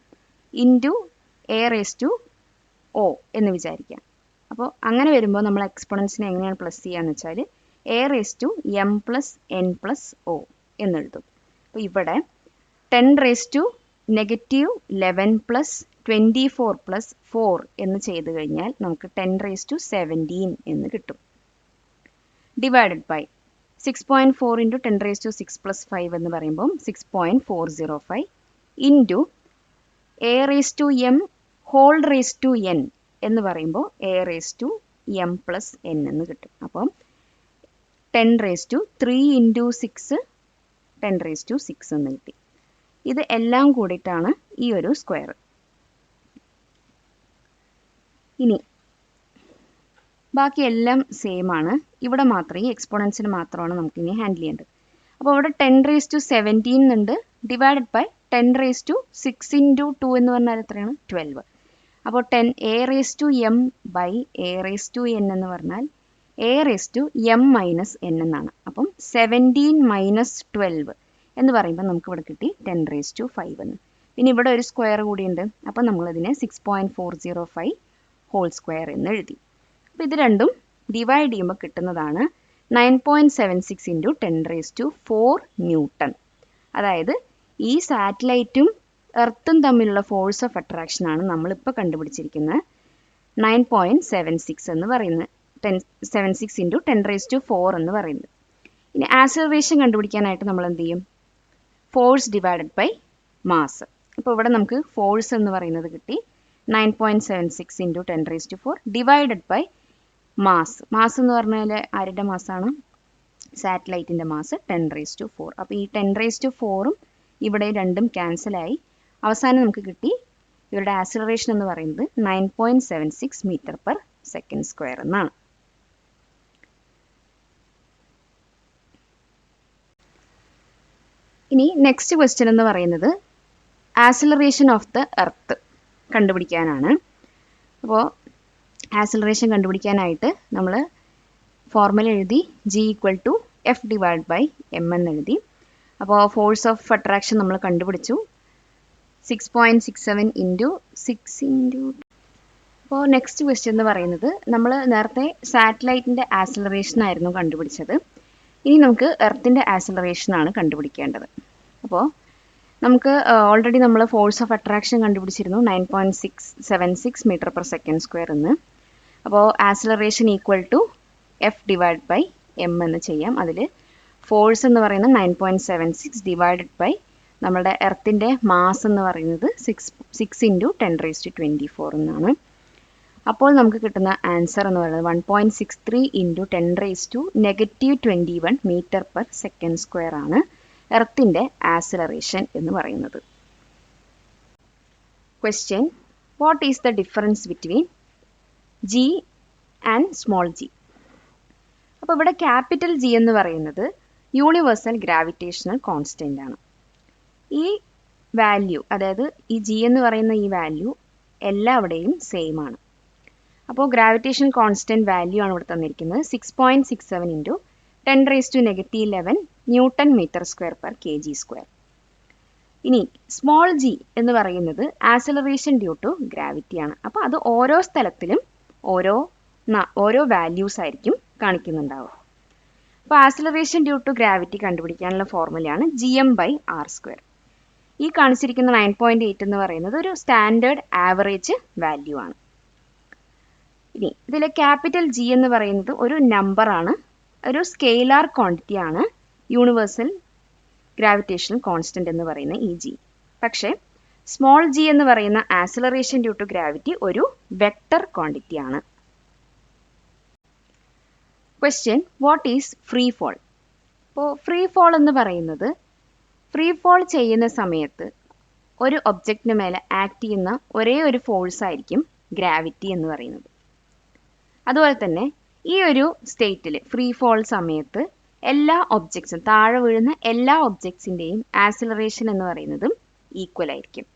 into a⁻o എന്ന് വിചാരിക്കാം. അപ്പോൾ അങ്ങനെ വരുമ്പോൾ നമ്മൾ എക്സ്പൊണൻസിനെ എങ്ങനെയാണ് പ്ലസ് ചെയ്യുകയെന്ന് വെച്ചാൽ a⁻m+n+o എന്നെഴുതും. അപ്പോൾ ഇവിടെ 10⁻⁻11 + 24 + 4 എന്ന് ചെയ്ത് കഴിഞ്ഞാൽ നമുക്ക് 10⁻17 എന്ന് കിട്ടും. ഡിവൈഡഡ് ബൈ 6.4 × 10⁻6 + 5 എന്ന് പറയുമ്പോൾ 6.405 ഇൻറ്റു a⁻m⁴n എന്ന് പറയുമ്പോൾ a⁻m+n എന്ന് കിട്ടും. അപ്പം 10⁻3 × 6 10⁻6 എന്ന് കിട്ടി. ഇത് എല്ലാം കൂടിയിട്ടാണ് ഈ ഒരു സ്ക്വയർ. ഇനി ബാക്കി എല്ലാം സെയിം ആണ്. ഇവിടെ മാത്രം ഈ എക്സ്പൊണൻസിന് മാത്രമാണ് നമുക്കിനി ഹാൻഡിൽ ചെയ്യേണ്ടത്. അപ്പോൾ ഇവിടെ 10⁻17 എന്നുണ്ട്. ഡിവൈഡഡ് ബൈ 10⁻6 × 2 എന്ന് പറഞ്ഞാൽ എത്രയാണ്? 12. അപ്പോൾ a⁻m/a⁻n എന്ന് പറഞ്ഞാൽ a⁻m−n എന്നാണ്. അപ്പം 17 - 12 എന്ന് പറയുമ്പോൾ നമുക്ക് ഇവിടെ കിട്ടി 10⁻5 എന്ന്. പിന്നെ ഇവിടെ ഒരു സ്ക്വയർ കൂടിയുണ്ട്. അപ്പം നമ്മളതിനെ 6.405 ഹോൾ സ്ക്വയർ എന്ന് എഴുതി. അപ്പോൾ ഇത് രണ്ടും ഡിവൈഡ് ചെയ്യുമ്പോൾ കിട്ടുന്നതാണ് 9.76 ഇൻറ്റു 10⁴ ന്യൂട്ടൺ. അതായത് ഈ സാറ്റലൈറ്റും എർത്തും തമ്മിലുള്ള ഫോഴ്സ് ഓഫ് അട്രാക്ഷൻ ആണ് നമ്മളിപ്പോൾ കണ്ടുപിടിച്ചിരിക്കുന്ന 9.76 എന്ന് പറയുന്നത്, 76 ഇൻറ്റു 10⁴ എന്ന് പറയുന്നത്. ഇനി ആക്സിലറേഷൻ കണ്ടുപിടിക്കാനായിട്ട് നമ്മൾ എന്ത് ചെയ്യും? Force divided by mass. അപ്പോൾ ഇവിടെ നമുക്ക് ഫോഴ്സ് എന്ന് പറയുന്നത് കിട്ടി 9.76 into 10⁴ divided by mass. Mass എന്ന് പറഞ്ഞാൽ ആരുടെ മാസാണ്? സാറ്റലൈറ്റിൻ്റെ മാസ് 10⁴. അപ്പോൾ ഈ 10⁴ഉം ഇവിടെ രണ്ടും ക്യാൻസലായി. അവസാനം നമുക്ക് കിട്ടി ഇവരുടെ ആക്സിലറേഷൻ എന്ന് പറയുന്നത് 9.76 m/s² എന്നാണ്. ഇനി നെക്സ്റ്റ് ക്വസ്റ്റ്യൻ എന്ന് പറയുന്നത് ആക്സിലറേഷൻ ഓഫ് ദ എർത്ത് കണ്ടുപിടിക്കാനാണ്. അപ്പോൾ ആക്സിലറേഷൻ കണ്ടുപിടിക്കാനായിട്ട് നമ്മൾ ഫോർമുല എഴുതി, G=F/m എന്ന് എഴുതി. അപ്പോൾ ഫോഴ്സ് ഓഫ് അട്രാക്ഷൻ നമ്മൾ കണ്ടുപിടിച്ചു, 6.67 ഇൻറ്റു 6 അപ്പോൾ നെക്സ്റ്റ് ക്വസ്റ്റ്യൻ എന്ന് പറയുന്നത്, നമ്മൾ നേരത്തെ സാറ്റലൈറ്റിൻ്റെ ആക്സിലറേഷൻ ആയിരുന്നു കണ്ടുപിടിച്ചത്. ഇനി നമുക്ക് എർത്തിൻ്റെ ആക്സിലറേഷനാണ് കണ്ടുപിടിക്കേണ്ടത്. അപ്പോൾ നമുക്ക് ഓൾറെഡി നമ്മൾ ഫോഴ്സ് ഓഫ് അട്രാക്ഷൻ കണ്ടുപിടിച്ചിരുന്നു 9.76 m/s² എന്ന്. അപ്പോൾ ആക്സിലറേഷൻ F/m എന്ന് ചെയ്യാം. അതിൽ ഫോഴ്സ് എന്ന് പറയുന്നത് 9.76 ഡിവൈഡഡ് ബൈ നമ്മളുടെ എർത്തിൻ്റെ മാസ് എന്ന് പറയുന്നത് 6 ഇൻറ്റു 10⁻24 എന്നാണ്. അപ്പോൾ നമുക്ക് കിട്ടുന്ന ആൻസർ എന്ന് പറയുന്നത് 1.63 ഇൻറ്റു 10⁻21 m/s² ആണ് എർത്തിൻ്റെ ആക്സിലറേഷൻ എന്ന് പറയുന്നത്. Question: what is the difference between G and small g? അപ്പോൾ ഇവിടെ ക്യാപിറ്റൽ G എന്ന് പറയുന്നത് യൂണിവേഴ്സൽ ഗ്രാവിറ്റേഷണൽ കോൺസ്റ്റൻ്റ് ആണ്. ഈ വാല്യൂ, അതായത് ഈ G എന്ന് പറയുന്ന ഈ വാല്യൂ എല്ലാവിടെയും സെയിം ആണ്. അപ്പോൾ ഗ്രാവിറ്റേഷൻ കോൺസ്റ്റൻറ്റ് വാല്യൂ ആണ് ഇവിടെ തന്നിരിക്കുന്നത്, 6.67 ഇൻറ്റു 10⁻11 Nm/m²/kg². ഇനി സ്മോൾ g എന്ന് പറയുന്നത് ആക്സിലറേഷൻ ഡ്യൂ ടു ഗ്രാവിറ്റി ആണ്. അപ്പോൾ അത് ഓരോ സ്ഥലത്തിലും ഓരോ വാല്യൂസ് ആയിരിക്കും കാണിക്കുന്നുണ്ടാവുക. അപ്പോൾ ആക്സിലറേഷൻ ഡ്യൂ ടു ഗ്രാവിറ്റി കണ്ടുപിടിക്കാനുള്ള ഫോർമുലയാണ് Gm/r². ഈ കാണിച്ചിരിക്കുന്ന 9.8 എന്ന് പറയുന്നത് ഒരു സ്റ്റാൻഡേർഡ് ആവറേജ് വാല്യൂ ആണ്. ഇനി ഇതിലെ ക്യാപിറ്റൽ G എന്ന് പറയുന്നത് ഒരു നമ്പറാണ്, ഒരു സ്കെയിലാർ ക്വാണ്ടിറ്റി ആണ് യൂണിവേഴ്സൽ ഗ്രാവിറ്റേഷണൽ കോൺസ്റ്റൻ്റ് എന്ന് പറയുന്ന ഈ G. പക്ഷേ സ്മോൾ g എന്ന് പറയുന്ന ആക്സിലറേഷൻ ഡ്യൂ ടു ഗ്രാവിറ്റി ഒരു വെക്റ്റർ ക്വാണ്ടിറ്റി ആണ്. Question: what is free fall? അപ്പോൾ ഫ്രീ ഫോൾ എന്ന് പറയുന്നത്, ഫ്രീ ഫോൾ ചെയ്യുന്ന സമയത്ത് ഒരു ഒബ്ജക്റ്റിന് മേലെ ആക്ട് ചെയ്യുന്ന ഒരേ ഒരു ഫോഴ്സ് ആയിരിക്കും ഗ്രാവിറ്റി എന്ന് പറയുന്നത്. അതുപോലെ തന്നെ ഈ ഒരു സ്റ്റേറ്റിൽ ഫ്രീ ഫോൾ സമയത്ത് എല്ലാ ഒബ്ജക്ട്സും, താഴെ വീഴുന്ന എല്ലാ ഒബ്ജക്ട്സിൻ്റെയും ആക്സിലറേഷൻ എന്ന് പറയുന്നതും ഈക്വൽ ആയിരിക്കും.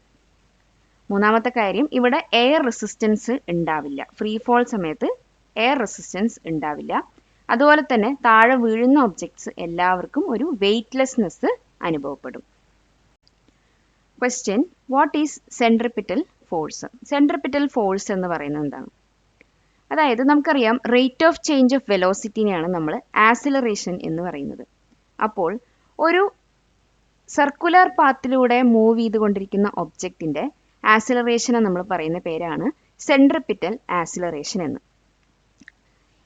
മൂന്നാമത്തെ കാര്യം, ഇവിടെ എയർ റെസിസ്റ്റൻസ് ഉണ്ടാവില്ല. ഫ്രീ ഫോൾ സമയത്ത് എയർ റെസിസ്റ്റൻസ് ഉണ്ടാവില്ല. അതുപോലെ തന്നെ താഴെ വീഴുന്ന ഒബ്ജക്ട്സ് എല്ലാവർക്കും ഒരു വെയ്റ്റ്ലെസ്നെസ് അനുഭവപ്പെടും. Question: what is centripetal force? Centripetal force എന്ന് പറയുന്നത് എന്താണ്? അതായത് നമുക്കറിയാം റേറ്റ് ഓഫ് ചേഞ്ച് ഓഫ് വെലോസിറ്റിനെയാണ് നമ്മൾ ആക്സിലറേഷൻ എന്ന് പറയുന്നത്. അപ്പോൾ ഒരു സർക്കുലർ പാത്തിലൂടെ മൂവ് ചെയ്തുകൊണ്ടിരിക്കുന്ന ഒബ്ജക്റ്റിൻ്റെ ആക്സിലറേഷനെ നമ്മൾ പറയുന്ന പേരാണ് സെൻട്രിപിറ്റൽ ആക്സിലറേഷൻ എന്ന്.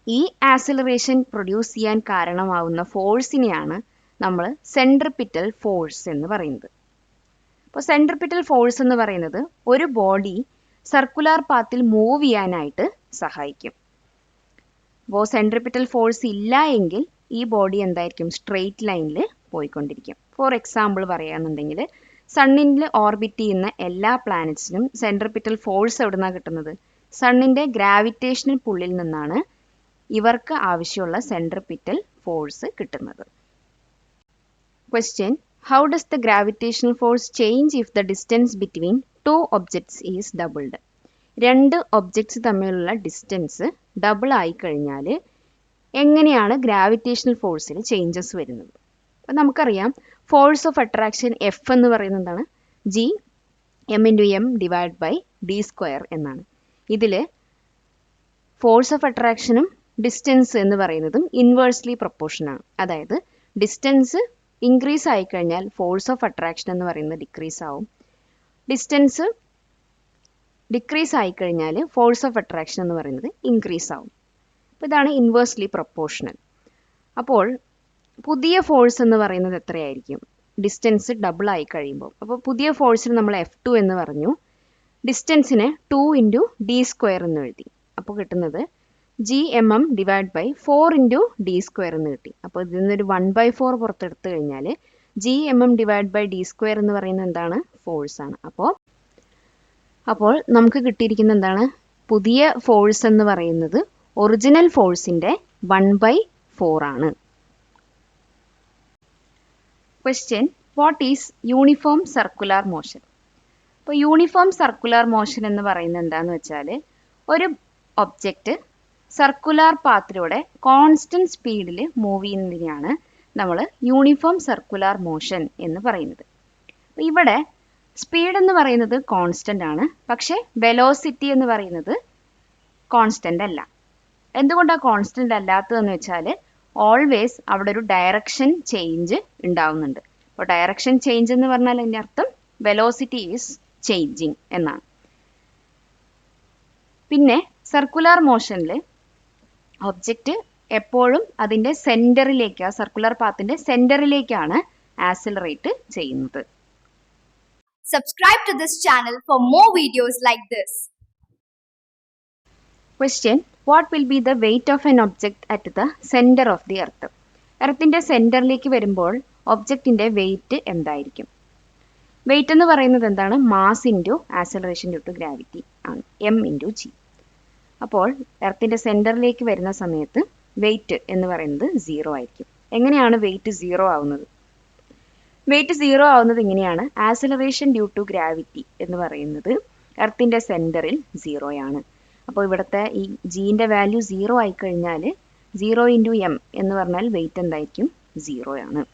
ഈ ആക്സിലറേഷൻ പ്രൊഡ്യൂസ് ചെയ്യാൻ കാരണമാവുന്ന ഫോഴ്സിനെയാണ് നമ്മൾ സെൻട്രിപിറ്റൽ ഫോഴ്സ് എന്ന് പറയുന്നത്. അപ്പോൾ സെൻട്രിപിറ്റൽ ഫോഴ്സ് എന്ന് പറയുന്നത് ഒരു ബോഡി സർക്കുലർ പാത്തിൽ മൂവ് ചെയ്യാനായിട്ട് സഹായിക്കും. അപ്പോൾ സെൻട്രിപിറ്റൽ ഫോഴ്സ് ഇല്ല എങ്കിൽ ഈ ബോഡി എന്തായിരിക്കും? സ്ട്രെയിറ്റ് ലൈനിൽ പോയിക്കൊണ്ടിരിക്കും. ഫോർ എക്സാമ്പിൾ പറയുകയാണെന്നുണ്ടെങ്കിൽ സണ്ണിൽ ഓർബിറ്റ് ചെയ്യുന്ന എല്ലാ പ്ലാനറ്റ്സിനും സെൻട്രിപിറ്റൽ ഫോഴ്സ് എവിടെ നിന്നാണ് കിട്ടുന്നത്? സണ്ണിൻ്റെ ഗ്രാവിറ്റേഷണൽ പുള്ളിൽ നിന്നാണ് ഇവർക്ക് ആവശ്യമുള്ള സെൻട്രിപിറ്റൽ ഫോഴ്സ് കിട്ടുന്നത്. Question: how does the gravitational force change if the distance between two objects is doubled? രണ്ട് ഒബ്ജക്ട്സ് തമ്മിലുള്ള ഡിസ്റ്റൻസ് ഡബിൾ ആയി കഴിഞ്ഞാൽ എങ്ങനെയാണ് ഗ്രാവിറ്റേഷണൽ ഫോഴ്സിൽ ചേഞ്ചസ് വരുന്നത്? അപ്പം നമുക്കറിയാം ഫോഴ്സ് ഓഫ് അട്രാക്ഷൻ F എന്ന് പറയുന്നത് എന്താണ്? G m divide by D square എന്നാണ്. ഇതിൽ ഫോഴ്സ് ഓഫ് അട്രാക്ഷനും ഡിസ്റ്റൻസ് എന്ന് പറയുന്നതും ഇൻവേഴ്സ്ലി പ്രൊപ്പോർഷൻ ആണ്. അതായത് ഡിസ്റ്റൻസ് ഇൻക്രീസ് ആയിക്കഴിഞ്ഞാൽ ഫോഴ്സ് ഓഫ് അട്രാക്ഷൻ എന്ന് പറയുന്നത് ഡിക്രീസ് ആവും. ഡിസ്റ്റൻസ് ഡിക്രീസ് ആയിക്കഴിഞ്ഞാൽ ഫോഴ്സ് ഓഫ് അട്രാക്ഷൻ എന്ന് പറയുന്നത് ഇൻക്രീസ് ആവും. അപ്പോൾ ഇതാണ് ഇൻവേഴ്സ്ലി പ്രൊപ്പോർഷണൽ. അപ്പോൾ പുതിയ ഫോഴ്സ് എന്ന് പറയുന്നത് എത്രയായിരിക്കും? ഡിസ്റ്റൻസ് ഡബിൾ ആയി കഴിയുമ്പോൾ. അപ്പോൾ പുതിയ ഫോഴ്സിന് നമ്മൾ F2 എന്ന് പറഞ്ഞു, ഡിസ്റ്റൻസിന് 2 ഇൻറ്റു ഡി സ്ക്വയർ എന്ന് എഴുതി. അപ്പോൾ കിട്ടുന്നത് GMM divide by 4 into D square എന്ന് കിട്ടി. അപ്പോൾ ഇതിൽ നിന്നൊരു 1/4 പുറത്തെടുത്ത് കഴിഞ്ഞാൽ GMM divide by D square എന്ന് പറയുന്നത് എന്താണ്? ഫോഴ്സ് ആണ്. അപ്പോൾ നമുക്ക് കിട്ടിയിരിക്കുന്ന എന്താണ്? പുതിയ ഫോഴ്സ് എന്ന് പറയുന്നത് ഒറിജിനൽ ഫോഴ്സിൻ്റെ 1/4 ആണ്. Question, what is uniform circular motion? അപ്പോൾ യൂണിഫോം സർക്കുലർ മോഷൻ എന്ന് പറയുന്നത് എന്താണെന്ന് വെച്ചാൽ ഒരു ഒബ്ജക്റ്റ് സർക്കുലർ പാത്തിലൂടെ കോൺസ്റ്റൻറ്റ് സ്പീഡിൽ മൂവ് ചെയ്യുന്നതിനെയാണ് നമ്മൾ യൂണിഫോം സർക്കുലർ മോഷൻ എന്ന് പറയുന്നത്. അപ്പോൾ ഇവിടെ സ്പീഡ് എന്ന് പറയുന്നത് കോൺസ്റ്റൻ്റ് ആണ്, പക്ഷേ വെലോസിറ്റി എന്ന് പറയുന്നത് കോൺസ്റ്റൻ്റ് അല്ല. എന്തുകൊണ്ടാണ് കോൺസ്റ്റൻ്റ് അല്ലാത്തതെന്ന് വെച്ചാൽ ഓൾവേസ് അവിടെ ഒരു ഡയറക്ഷൻ ചേഞ്ച് ഉണ്ടാവുന്നുണ്ട്. അപ്പോൾ ഡയറക്ഷൻ ചേഞ്ച് എന്ന് പറഞ്ഞാൽ അതിൻ്റെ അർത്ഥം വെലോസിറ്റി ഈസ് ചേഞ്ചിങ് എന്നാണ്. പിന്നെ സർക്കുലർ മോഷനിൽ ഒബ്ജക്റ്റ് എപ്പോഴും അതിൻ്റെ സെൻറ്ററിലേക്ക്, സർക്കുലർ പാത്തിൻ്റെ സെൻറ്ററിലേക്കാണ് ആക്സിലറേറ്റ് ചെയ്യുന്നത്. Subscribe to this channel for more videos like this. Question, what will be the weight of an object at the center of the earth? എർത്തിൻ്റെ സെൻറ്ററിലേക്ക് വരുമ്പോൾ ഒബ്ജക്റ്റിൻ്റെ വെയിറ്റ് എന്തായിരിക്കും? വെയിറ്റ് എന്ന് പറയുന്നത് എന്താണ്? Mass into acceleration due to gravity ആണ്, m ഇൻറ്റു g. അപ്പോൾ എർത്തിൻ്റെ സെൻറ്ററിലേക്ക് വരുന്ന സമയത്ത് വെയിറ്റ് എന്ന് പറയുന്നത് 0 ആയിരിക്കും. എങ്ങനെയാണ് വെയിറ്റ് 0 ആവുന്നത്? വെയിറ്റ് 0 ആവുന്നത് ഇങ്ങനെയാണ്. ആക്സലറേഷൻ ഡ്യൂ ടു ഗ്രാവിറ്റി എന്ന് പറയുന്നത് എർത്തിൻ്റെ സെൻറ്ററിൽ 0 ആണ്. അപ്പോൾ ഇവിടുത്തെ ഈ ജീൻ്റെ വാല്യൂ 0 ആയിക്കഴിഞ്ഞാൽ 0 ഇൻറ്റു m എന്ന് പറഞ്ഞാൽ വെയിറ്റ് എന്തായിരിക്കും? 0 ആണ്.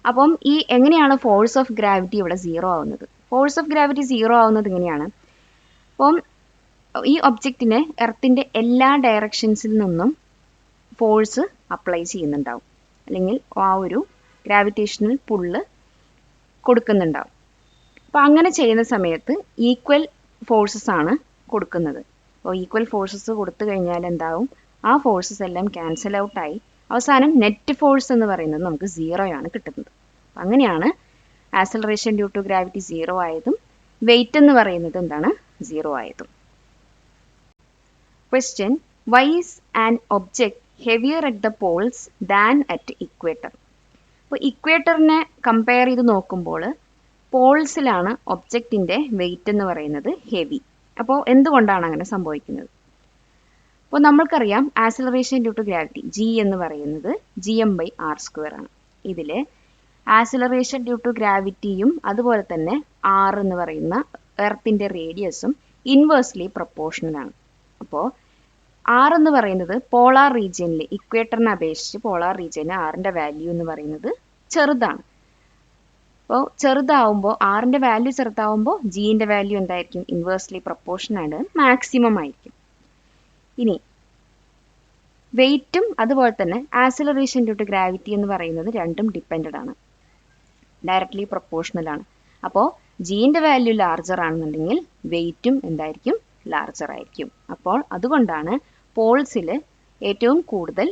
അപ്പം ഈ എങ്ങനെയാണ് ഫോഴ്സ് ഓഫ് ഗ്രാവിറ്റി ഇവിടെ 0 ആവുന്നത്? ഫോഴ്സ് ഓഫ് ഗ്രാവിറ്റി 0 ആവുന്നത് ഇങ്ങനെയാണ്. അപ്പം ഈ ഒബ്ജക്റ്റിന് എർത്തിൻ്റെ എല്ലാ ഡയറക്ഷൻസിൽ നിന്നും ഫോഴ്സ് അപ്ലൈ ചെയ്യുന്നുണ്ടാവും, അല്ലെങ്കിൽ ആ ഒരു ഗ്രാവിറ്റേഷണൽ പുള്ള് കൊടുക്കുന്നുണ്ടാവും. അപ്പോൾ അങ്ങനെ ചെയ്യുന്ന സമയത്ത് ഈക്വൽ ഫോഴ്സസ് ആണ് കൊടുക്കുന്നത്. അപ്പോൾ ഈക്വൽ ഫോഴ്സസ് കൊടുത്തു കഴിഞ്ഞാൽ എന്താവും? ആ ഫോഴ്സസ് എല്ലാം ക്യാൻസൽ ഔട്ടായി അവസാനം നെറ്റ് ഫോഴ്സ് എന്ന് പറയുന്നത് നമുക്ക് 0 ആണ് കിട്ടുന്നത്. അപ്പം അങ്ങനെയാണ് ആക്സലറേഷൻ ഡ്യൂ ടു ഗ്രാവിറ്റി 0 ആയതും വെയിറ്റ് എന്ന് പറയുന്നത് എന്താണ്? 0 ആയതും. Question, why is an object heavier at the poles than at equator? അപ്പോൾ ഇക്വേറ്ററിനെ കമ്പയർ ചെയ്ത് നോക്കുമ്പോൾ പോൾസിലാണ് ഒബ്ജക്റ്റിൻ്റെ വെയിറ്റ് എന്ന് പറയുന്നത് ഹെവി. അപ്പോൾ എന്തുകൊണ്ടാണ് അങ്ങനെ സംഭവിക്കുന്നത്? അപ്പോൾ നമ്മൾക്കറിയാം acceleration due to gravity g എന്ന് പറയുന്നത് gm/r² ആണ്. ഇതിൽ ആക്സലറേഷൻ ഡ്യൂ ടു ഗ്രാവിറ്റിയും അതുപോലെ തന്നെ r എന്ന് പറയുന്ന എർത്തിൻ്റെ റേഡിയസും ഇൻവേഴ്സ്ലി പ്രൊപ്പോർഷണലാണ്. അപ്പോൾ r എന്ന് പറയുന്നത് പോളാർ റീജിയനിൽ, ഇക്വേറ്ററിനെ അപേക്ഷിച്ച് പോളാർ റീജിയനിൽ r-ൻ്റെ വാല്യൂ എന്ന് പറയുന്നത് ചെറുതാണ്. അപ്പോൾ ചെറുതാവുമ്പോൾ r-ൻ്റെ വാല്യൂ ചെറുതാവുമ്പോൾ g-ൻ്റെ വാല്യൂ എന്തായിരിക്കും? ഇൻവേഴ്സ്ലി പ്രൊപ്പോർഷനാണ്, മാക്സിമം ആയിരിക്കും. ഇനി വെയിറ്റും അതുപോലെ തന്നെ ആക്സലറേഷൻ ഡ്യൂ ടു ഗ്രാവിറ്റി എന്ന് പറയുന്നത് രണ്ടും ഡിപ്പെൻഡഡ് ആണ്, ഡയറക്ട്ലി പ്രൊപ്പോർഷണൽ ആണ്. അപ്പോൾ g-ൻ്റെ വാല്യൂ ലാർജർ ആണെന്നുണ്ടെങ്കിൽ വെയിറ്റും എന്തായിരിക്കും? ലാർജർ ആയിരിക്കും. അപ്പോൾ അതുകൊണ്ടാണ് പോൾസിൽ ഏറ്റവും കൂടുതൽ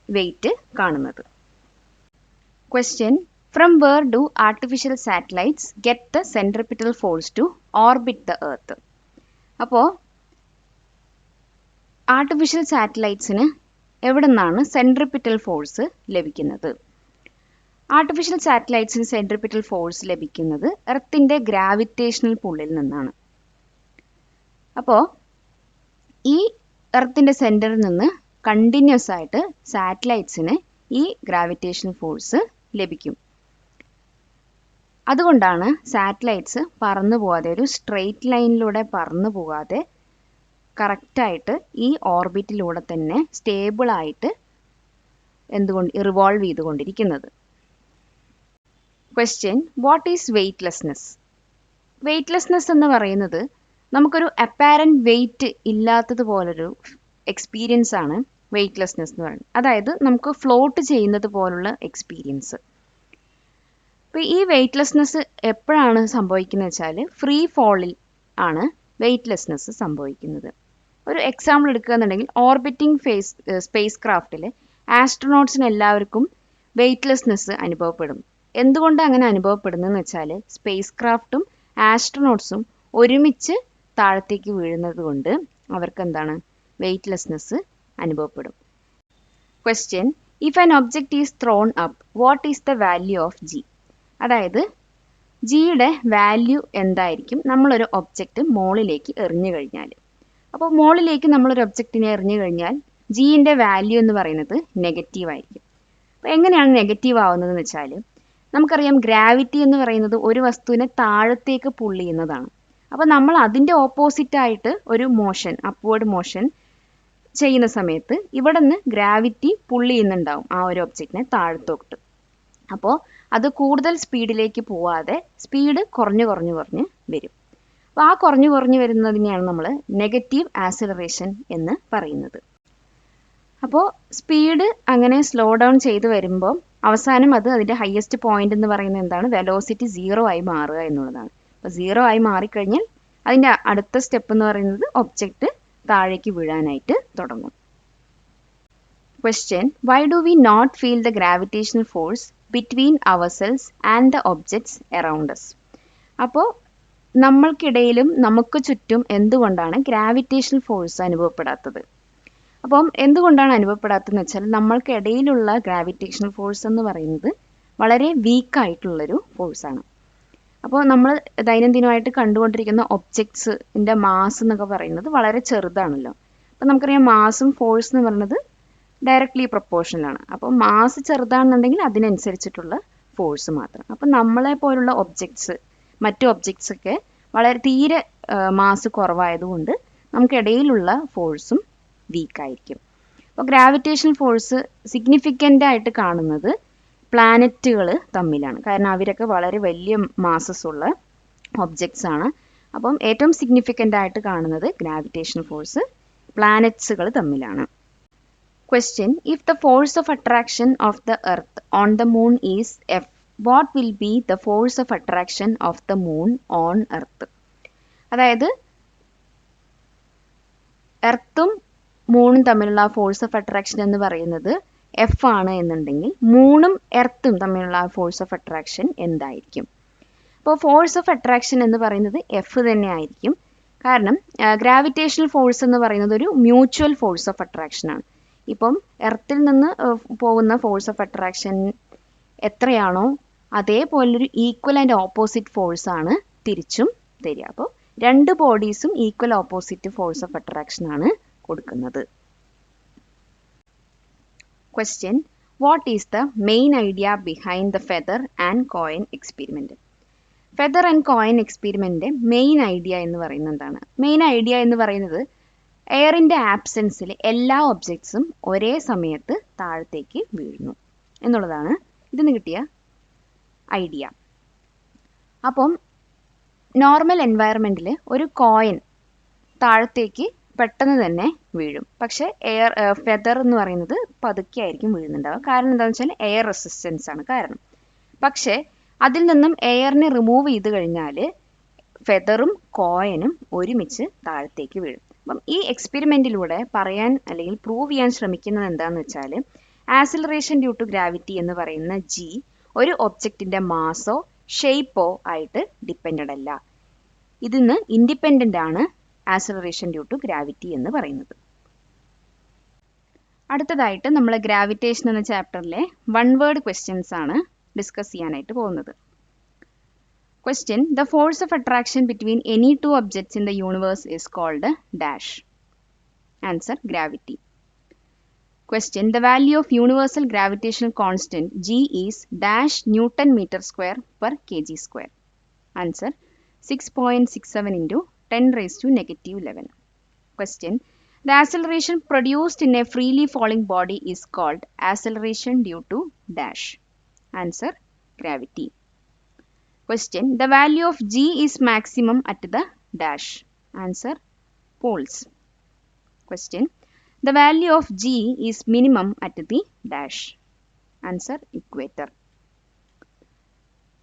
വെയിറ്റ് കാണുന്നത്. Question, from where do artificial satellites get the centripetal force to orbit the earth? അപ്പോൾ ആർട്ടിഫിഷ്യൽ സാറ്റലൈറ്റ്സിന് എവിടെ നിന്നാണ് സെൻട്രിപിറ്റൽ ഫോഴ്സ് ലഭിക്കുന്നത്? ആർട്ടിഫിഷ്യൽ സാറ്റലൈറ്റ്സിന് സെൻട്രിപിറ്റൽ ഫോഴ്സ് ലഭിക്കുന്നത് എർത്തിൻ്റെ ഗ്രാവിറ്റേഷണൽ പുള്ളിൽ നിന്നാണ്. അപ്പോൾ ഈ എർത്തിൻ്റെ സെൻറ്ററിൽ നിന്ന് കണ്ടിന്യൂസ് ആയിട്ട് സാറ്റലൈറ്റ്സിന് ഈ ഗ്രാവിറ്റേഷണൽ ഫോഴ്സ് ലഭിക്കും. അതുകൊണ്ടാണ് സാറ്റലൈറ്റ്സ് പറന്നു പോകാതെ, ഒരു സ്ട്രെയിറ്റ് ലൈനിലൂടെ പറന്നു പോകാതെ കറക്റ്റായിട്ട് ഈ ഓർബിറ്റിലൂടെ തന്നെ സ്റ്റേബിളായിട്ട് റിവോൾവ് ചെയ്തുകൊണ്ടിരിക്കുന്നത്. Question, what is weightlessness? Weightlessness എന്ന് പറയുന്നത് നമുക്കൊരു അപ്പാരൻറ്റ് വെയിറ്റ് ഇല്ലാത്തതുപോലൊരു എക്സ്പീരിയൻസ് ആണ് വെയ്റ്റ്ലെസ്നെസ് എന്ന് പറയുന്നത്. അതായത് നമുക്ക് ഫ്ലോട്ട് ചെയ്യുന്നത് പോലുള്ള എക്സ്പീരിയൻസ്. അപ്പോൾ ഈ വെയ്റ്റ്ലെസ്നെസ് എപ്പോഴാണ് സംഭവിക്കുന്നത് വെച്ചാൽ ഫ്രീ ഫോളിൽ ആണ് വെയ്റ്റ്ലെസ്നെസ് സംഭവിക്കുന്നത്. ഒരു എക്സാമ്പിൾ എടുക്കുകയെന്നുണ്ടെങ്കിൽ ഓർബിറ്റിംഗ് സ്പേസ് ക്രാഫ്റ്റിൽ ആസ്ട്രോനോട്ട്സിന് എല്ലാവർക്കും വെയ്റ്റ്ലെസ്നെസ് അനുഭവപ്പെടും. എന്തുകൊണ്ടാണ് അങ്ങനെ അനുഭവപ്പെടുന്നതെന്ന് വെച്ചാൽ സ്പേസ് ക്രാഫ്റ്റും ആസ്ട്രോനോട്ട്സും ഒരുമിച്ച് താഴത്തേക്ക് വീഴുന്നത് കൊണ്ട് അവർക്ക് എന്താണ് വെയ്റ്റ്ലെസ്നെസ് അനുഭവപ്പെടും. Question, if an object is thrown up what is the value of g? അതായത് ജിയുടെ വാല്യൂ എന്തായിരിക്കും നമ്മളൊരു ഒബ്ജക്റ്റ് മോളിലേക്ക് എറിഞ്ഞു കഴിഞ്ഞാൽ? അപ്പോൾ മോളിലേക്ക് നമ്മളൊരു ഒബ്ജക്റ്റിനെ എറിഞ്ഞു കഴിഞ്ഞാൽ ജിൻ്റെ വാല്യൂ എന്ന് പറയുന്നത് നെഗറ്റീവ് ആയിരിക്കും. അപ്പോൾ എങ്ങനെയാണ് നെഗറ്റീവ് ആവുന്നതെന്ന് വെച്ചാൽ നമുക്കറിയാം ഗ്രാവിറ്റി എന്ന് പറയുന്നത് ഒരു വസ്തുവിനെ താഴത്തേക്ക് പുൾ ചെയ്യുന്നതാണ്. അപ്പോൾ നമ്മൾ അതിൻ്റെ ഓപ്പോസിറ്റായിട്ട് ഒരു മോഷൻ, അപ്വേർഡ് മോഷൻ ചെയ്യുന്ന സമയത്ത് ഇവിടെ നിന്ന് ഗ്രാവിറ്റി പുൾ ചെയ്യുന്നുണ്ടാവും ആ ഒരു ഒബ്ജക്റ്റിനെ താഴത്തോട്ട്. അപ്പോൾ അത് കൂടുതൽ സ്പീഡിലേക്ക് പോവാതെ സ്പീഡ് കുറഞ്ഞ് വരും. അപ്പോൾ ആ കുറഞ്ഞു വരുന്നതിനെയാണ് നമ്മൾ നെഗറ്റീവ് ആക്സിലറേഷൻ എന്ന് പറയുന്നത്. അപ്പോൾ സ്പീഡ് അങ്ങനെ സ്ലോ ഡൗൺ ചെയ്ത് വരുമ്പോൾ അവസാനം അത് അതിൻ്റെ ഹയസ്റ്റ് പോയിന്റ് എന്ന് പറയുന്നത് എന്താണ്? വെലോസിറ്റി 0 ആയി മാറുക എന്നുള്ളതാണ്. അപ്പോൾ 0 ആയി മാറിക്കഴിഞ്ഞാൽ അതിൻ്റെ അടുത്ത സ്റ്റെപ്പ് എന്ന് പറയുന്നത് ഒബ്ജക്റ്റ് താഴേക്ക് വീഴാനായിട്ട് തുടങ്ങും. Question, why do we not feel the gravitational force between ourselves and the objects around us? അപ്പോൾ നമ്മൾക്കിടയിലും നമുക്ക് ചുറ്റും എന്തുകൊണ്ടാണ് ഗ്രാവിറ്റേഷണൽ ഫോഴ്സ് അനുഭവപ്പെടാത്തത്? അപ്പം എന്തുകൊണ്ടാണ് അനുഭവപ്പെടാത്തതെന്ന് വെച്ചാൽ നമ്മൾക്കിടയിലുള്ള ഗ്രാവിറ്റേഷണൽ ഫോഴ്സ് എന്ന് പറയുന്നത് വളരെ വീക്കായിട്ടുള്ളൊരു ഫോഴ്സാണ്. അപ്പോൾ നമ്മൾ ദൈനംദിനമായിട്ട് കണ്ടുകൊണ്ടിരിക്കുന്ന ഒബ്ജക്ട്സിൻ്റെ മാസ് എന്നൊക്കെ പറയുന്നത് വളരെ ചെറുതാണല്ലോ. അപ്പോൾ നമുക്കറിയാം മാസും ഫോഴ്സ് എന്ന് പറയുന്നത് ഡയറക്ട്ലി പ്രൊപ്പോർഷണലാണ്. അപ്പോൾ മാസ് ചെറുതാണെന്നുണ്ടെങ്കിൽ അതിനനുസരിച്ചിട്ടുള്ള ഫോഴ്സ് മാത്രം. അപ്പം നമ്മളെ പോലുള്ള ഒബ്ജക്ട്സ്, മറ്റു ഒബ്ജക്ട്സൊക്കെ വളരെ തീരെ മാസ് കുറവായതുകൊണ്ട് നമുക്കിടയിലുള്ള ഫോഴ്സും വീക്കായിരിക്കും. അപ്പോൾ ഗ്രാവിറ്റേഷണൽ ഫോഴ്സ് സിഗ്നിഫിക്കൻ്റ് ആയിട്ട് കാണുന്നത് പ്ലാനറ്റുകൾ തമ്മിലാണ്. കാരണം അവരൊക്കെ വളരെ വലിയ മാസസ് ഉള്ള ഒബ്ജക്ട്സ് ആണ്. അപ്പം ഏറ്റവും സിഗ്നിഫിക്കൻ്റ് ആയിട്ട് കാണുന്നത് ഗ്രാവിറ്റേഷണൽ ഫോഴ്സ് പ്ലാനറ്റ്സുകൾ തമ്മിലാണ്. Question, if the force of attraction of the earth on the moon is F, what will be the force of attraction of the moon on earth? അതായത് എർത്തും മൂണും തമ്മിലുള്ള ഫോഴ്സ് ഓഫ് അട്രാക്ഷൻ എന്ന് പറയുന്നത് എഫ് ആണ് എന്നുണ്ടെങ്കിൽ മൂണും എർത്തും തമ്മിലുള്ള ഫോഴ്സ് ഓഫ് അട്രാക്ഷൻ എന്തായിരിക്കും? അപ്പോൾ ഫോഴ്സ് ഓഫ് അട്രാക്ഷൻ എന്ന് പറയുന്നത് എഫ് തന്നെ ആയിരിക്കും. കാരണം ഗ്രാവിറ്റേഷണൽ ഫോഴ്സ് എന്ന് പറയുന്നത് ഒരു മ്യൂച്വൽ ഫോഴ്സ് ഓഫ് അട്രാക്ഷൻ ആണ്. ഇപ്പം എർത്തിൽ നിന്ന് പോകുന്ന ഫോഴ്സ് ഓഫ് അട്രാക്ഷൻ എത്രയാണോ അതേപോലൊരു ഈക്വൽ ആൻഡ് ഓപ്പോസിറ്റ് ഫോഴ്സ് ആണ് തിരിച്ചും തരിക. അപ്പോൾ രണ്ട് ബോഡീസും equal opposite force of attraction ആണ് കൊടുക്കുന്നത്. Question, what is the main idea behind the feather and coin experiment? Feather and coin എക്സ്പെരിമെൻറ്റിൻ്റെ മെയിൻ ഐഡിയ എന്ന് പറയുന്നത് എന്താണ്? മെയിൻ ഐഡിയ എന്ന് പറയുന്നത് എയറിൻ്റെ ആബ്സെൻസിൽ എല്ലാ ഒബ്ജക്ട്സും ഒരേ സമയത്ത് താഴത്തേക്ക് വീഴുന്നു എന്നുള്ളതാണ് ഇതിന് കിട്ടിയ ഐഡിയ. അപ്പം നോർമൽ എൻവയറമെൻറ്റിൽ ഒരു കോയിൻ താഴത്തേക്ക് പെട്ടെന്ന് തന്നെ വീഴും. പക്ഷേ ഫെദർ എന്ന് പറയുന്നത് പതുക്കെ ആയിരിക്കും വീഴുന്നുണ്ടാവുക. കാരണം എന്താണെന്ന് വെച്ചാൽ എയർ റെസിസ്റ്റൻസ് ആണ് കാരണം. പക്ഷേ അതിൽ നിന്നും എയറിനെ റിമൂവ് ചെയ്ത് കഴിഞ്ഞാൽ ഫെദറും കോയിനും ഒരുമിച്ച് താഴത്തേക്ക് വീഴും. അപ്പം ഈ എക്സ്പെരിമെൻറ്റിലൂടെ പറയാൻ അല്ലെങ്കിൽ പ്രൂവ് ചെയ്യാൻ ശ്രമിക്കുന്നത് എന്താണെന്ന് വെച്ചാൽ ആക്സിലറേഷൻ ഡ്യൂ ടു ഗ്രാവിറ്റി എന്ന് പറയുന്ന ജി ഒരു ഒബ്ജക്റ്റിൻ്റെ മാസോ ഷേപ്പോ ആയിട്ട് ഡിപ്പെൻഡഡ് അല്ല. ഇതിന്ന് ഇൻഡിപെൻഡൻ്റ് ആണ് ആക്സിലറേഷൻ ഡ്യൂ ടു ഗ്രാവിറ്റി എന്ന് പറയുന്നത്. അടുത്തതായിട്ട് നമ്മൾ ഗ്രാവിറ്റേഷൻ എന്ന ചാപ്റ്ററിലെ വൺ വേർഡ് ക്വസ്റ്റ്യൻസ് ആണ് ഡിസ്കസ് ചെയ്യാനായിട്ട് പോകുന്നത്. Question, the force of attraction between any two objects in the universe is called dash. Answer, gravity. Question, the value of universal gravitational constant G is dash Newton meter square per kg square. Answer, 6.67 into 10 raised to negative 11. Question, the acceleration produced in a freely falling body is called acceleration due to dash. Answer, gravity. Question. The value of G is maximum at the dash. Answer. Poles. Question. The value of G is minimum at the dash. Answer. Equator.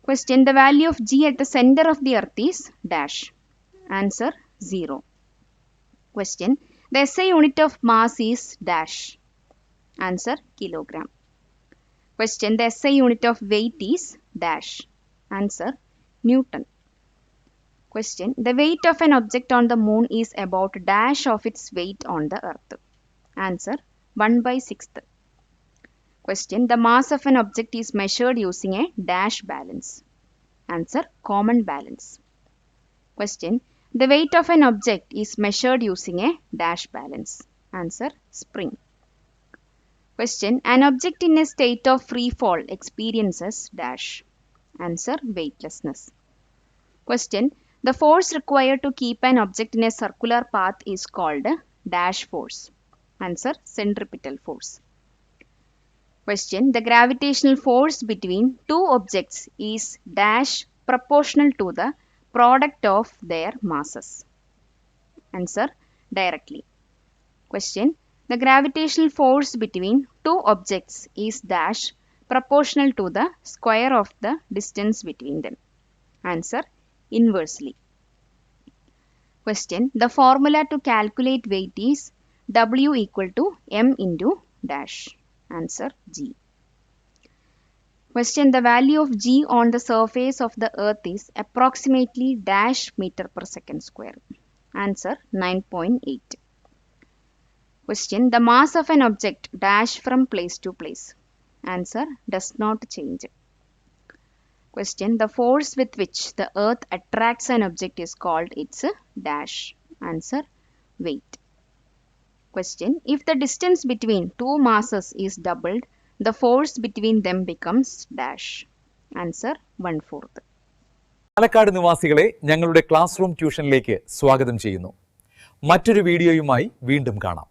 Question. The value of G at the center of the earth is dash. Answer. 0. Question. The SI unit of mass is dash. Answer. Kilogram. Question. The SI unit of weight is dash. Answer. Newton. Question. The weight of an object on the moon is about dash of its weight on the earth. Answer. 1/6. Question. The mass of an object is measured using a dash balance. Answer. Common balance. Question. The weight of an object is measured using a dash balance. Answer. Spring. Question. An object in a state of free fall experiences dash. Answer. Weightlessness. Question. The force required to keep an object in a circular path is called dash force. Answer. Centripetal force. Question. The gravitational force between two objects is dash proportional to the product of their masses. Answer. Directly. Question. The gravitational force between two objects is dash proportional to the square of the distance between them. Answer. Inversely. Question. The formula to calculate weight is W equal to M into dash. Answer. G. Question. The value of G on the surface of the earth is approximately dash meter per second square. Answer. 9.8. Question. The mass of an object dash from place to place. Answer. Does not change. Question. The force with which the earth attracts an object is called its dash. Answer. Weight. Question. If the distance between two masses is doubled, the force between them becomes dash. Answer. 1/4. Palakkad നിവാസികളെ ഞങ്ങളുടെ ക്ലാസ് റൂം ട്യൂഷനിലേക്ക് സ്വാഗതം ചെയ്യുന്നു. മറ്റൊരു വീഡിയോയുമായി വീണ്ടും കാണാം.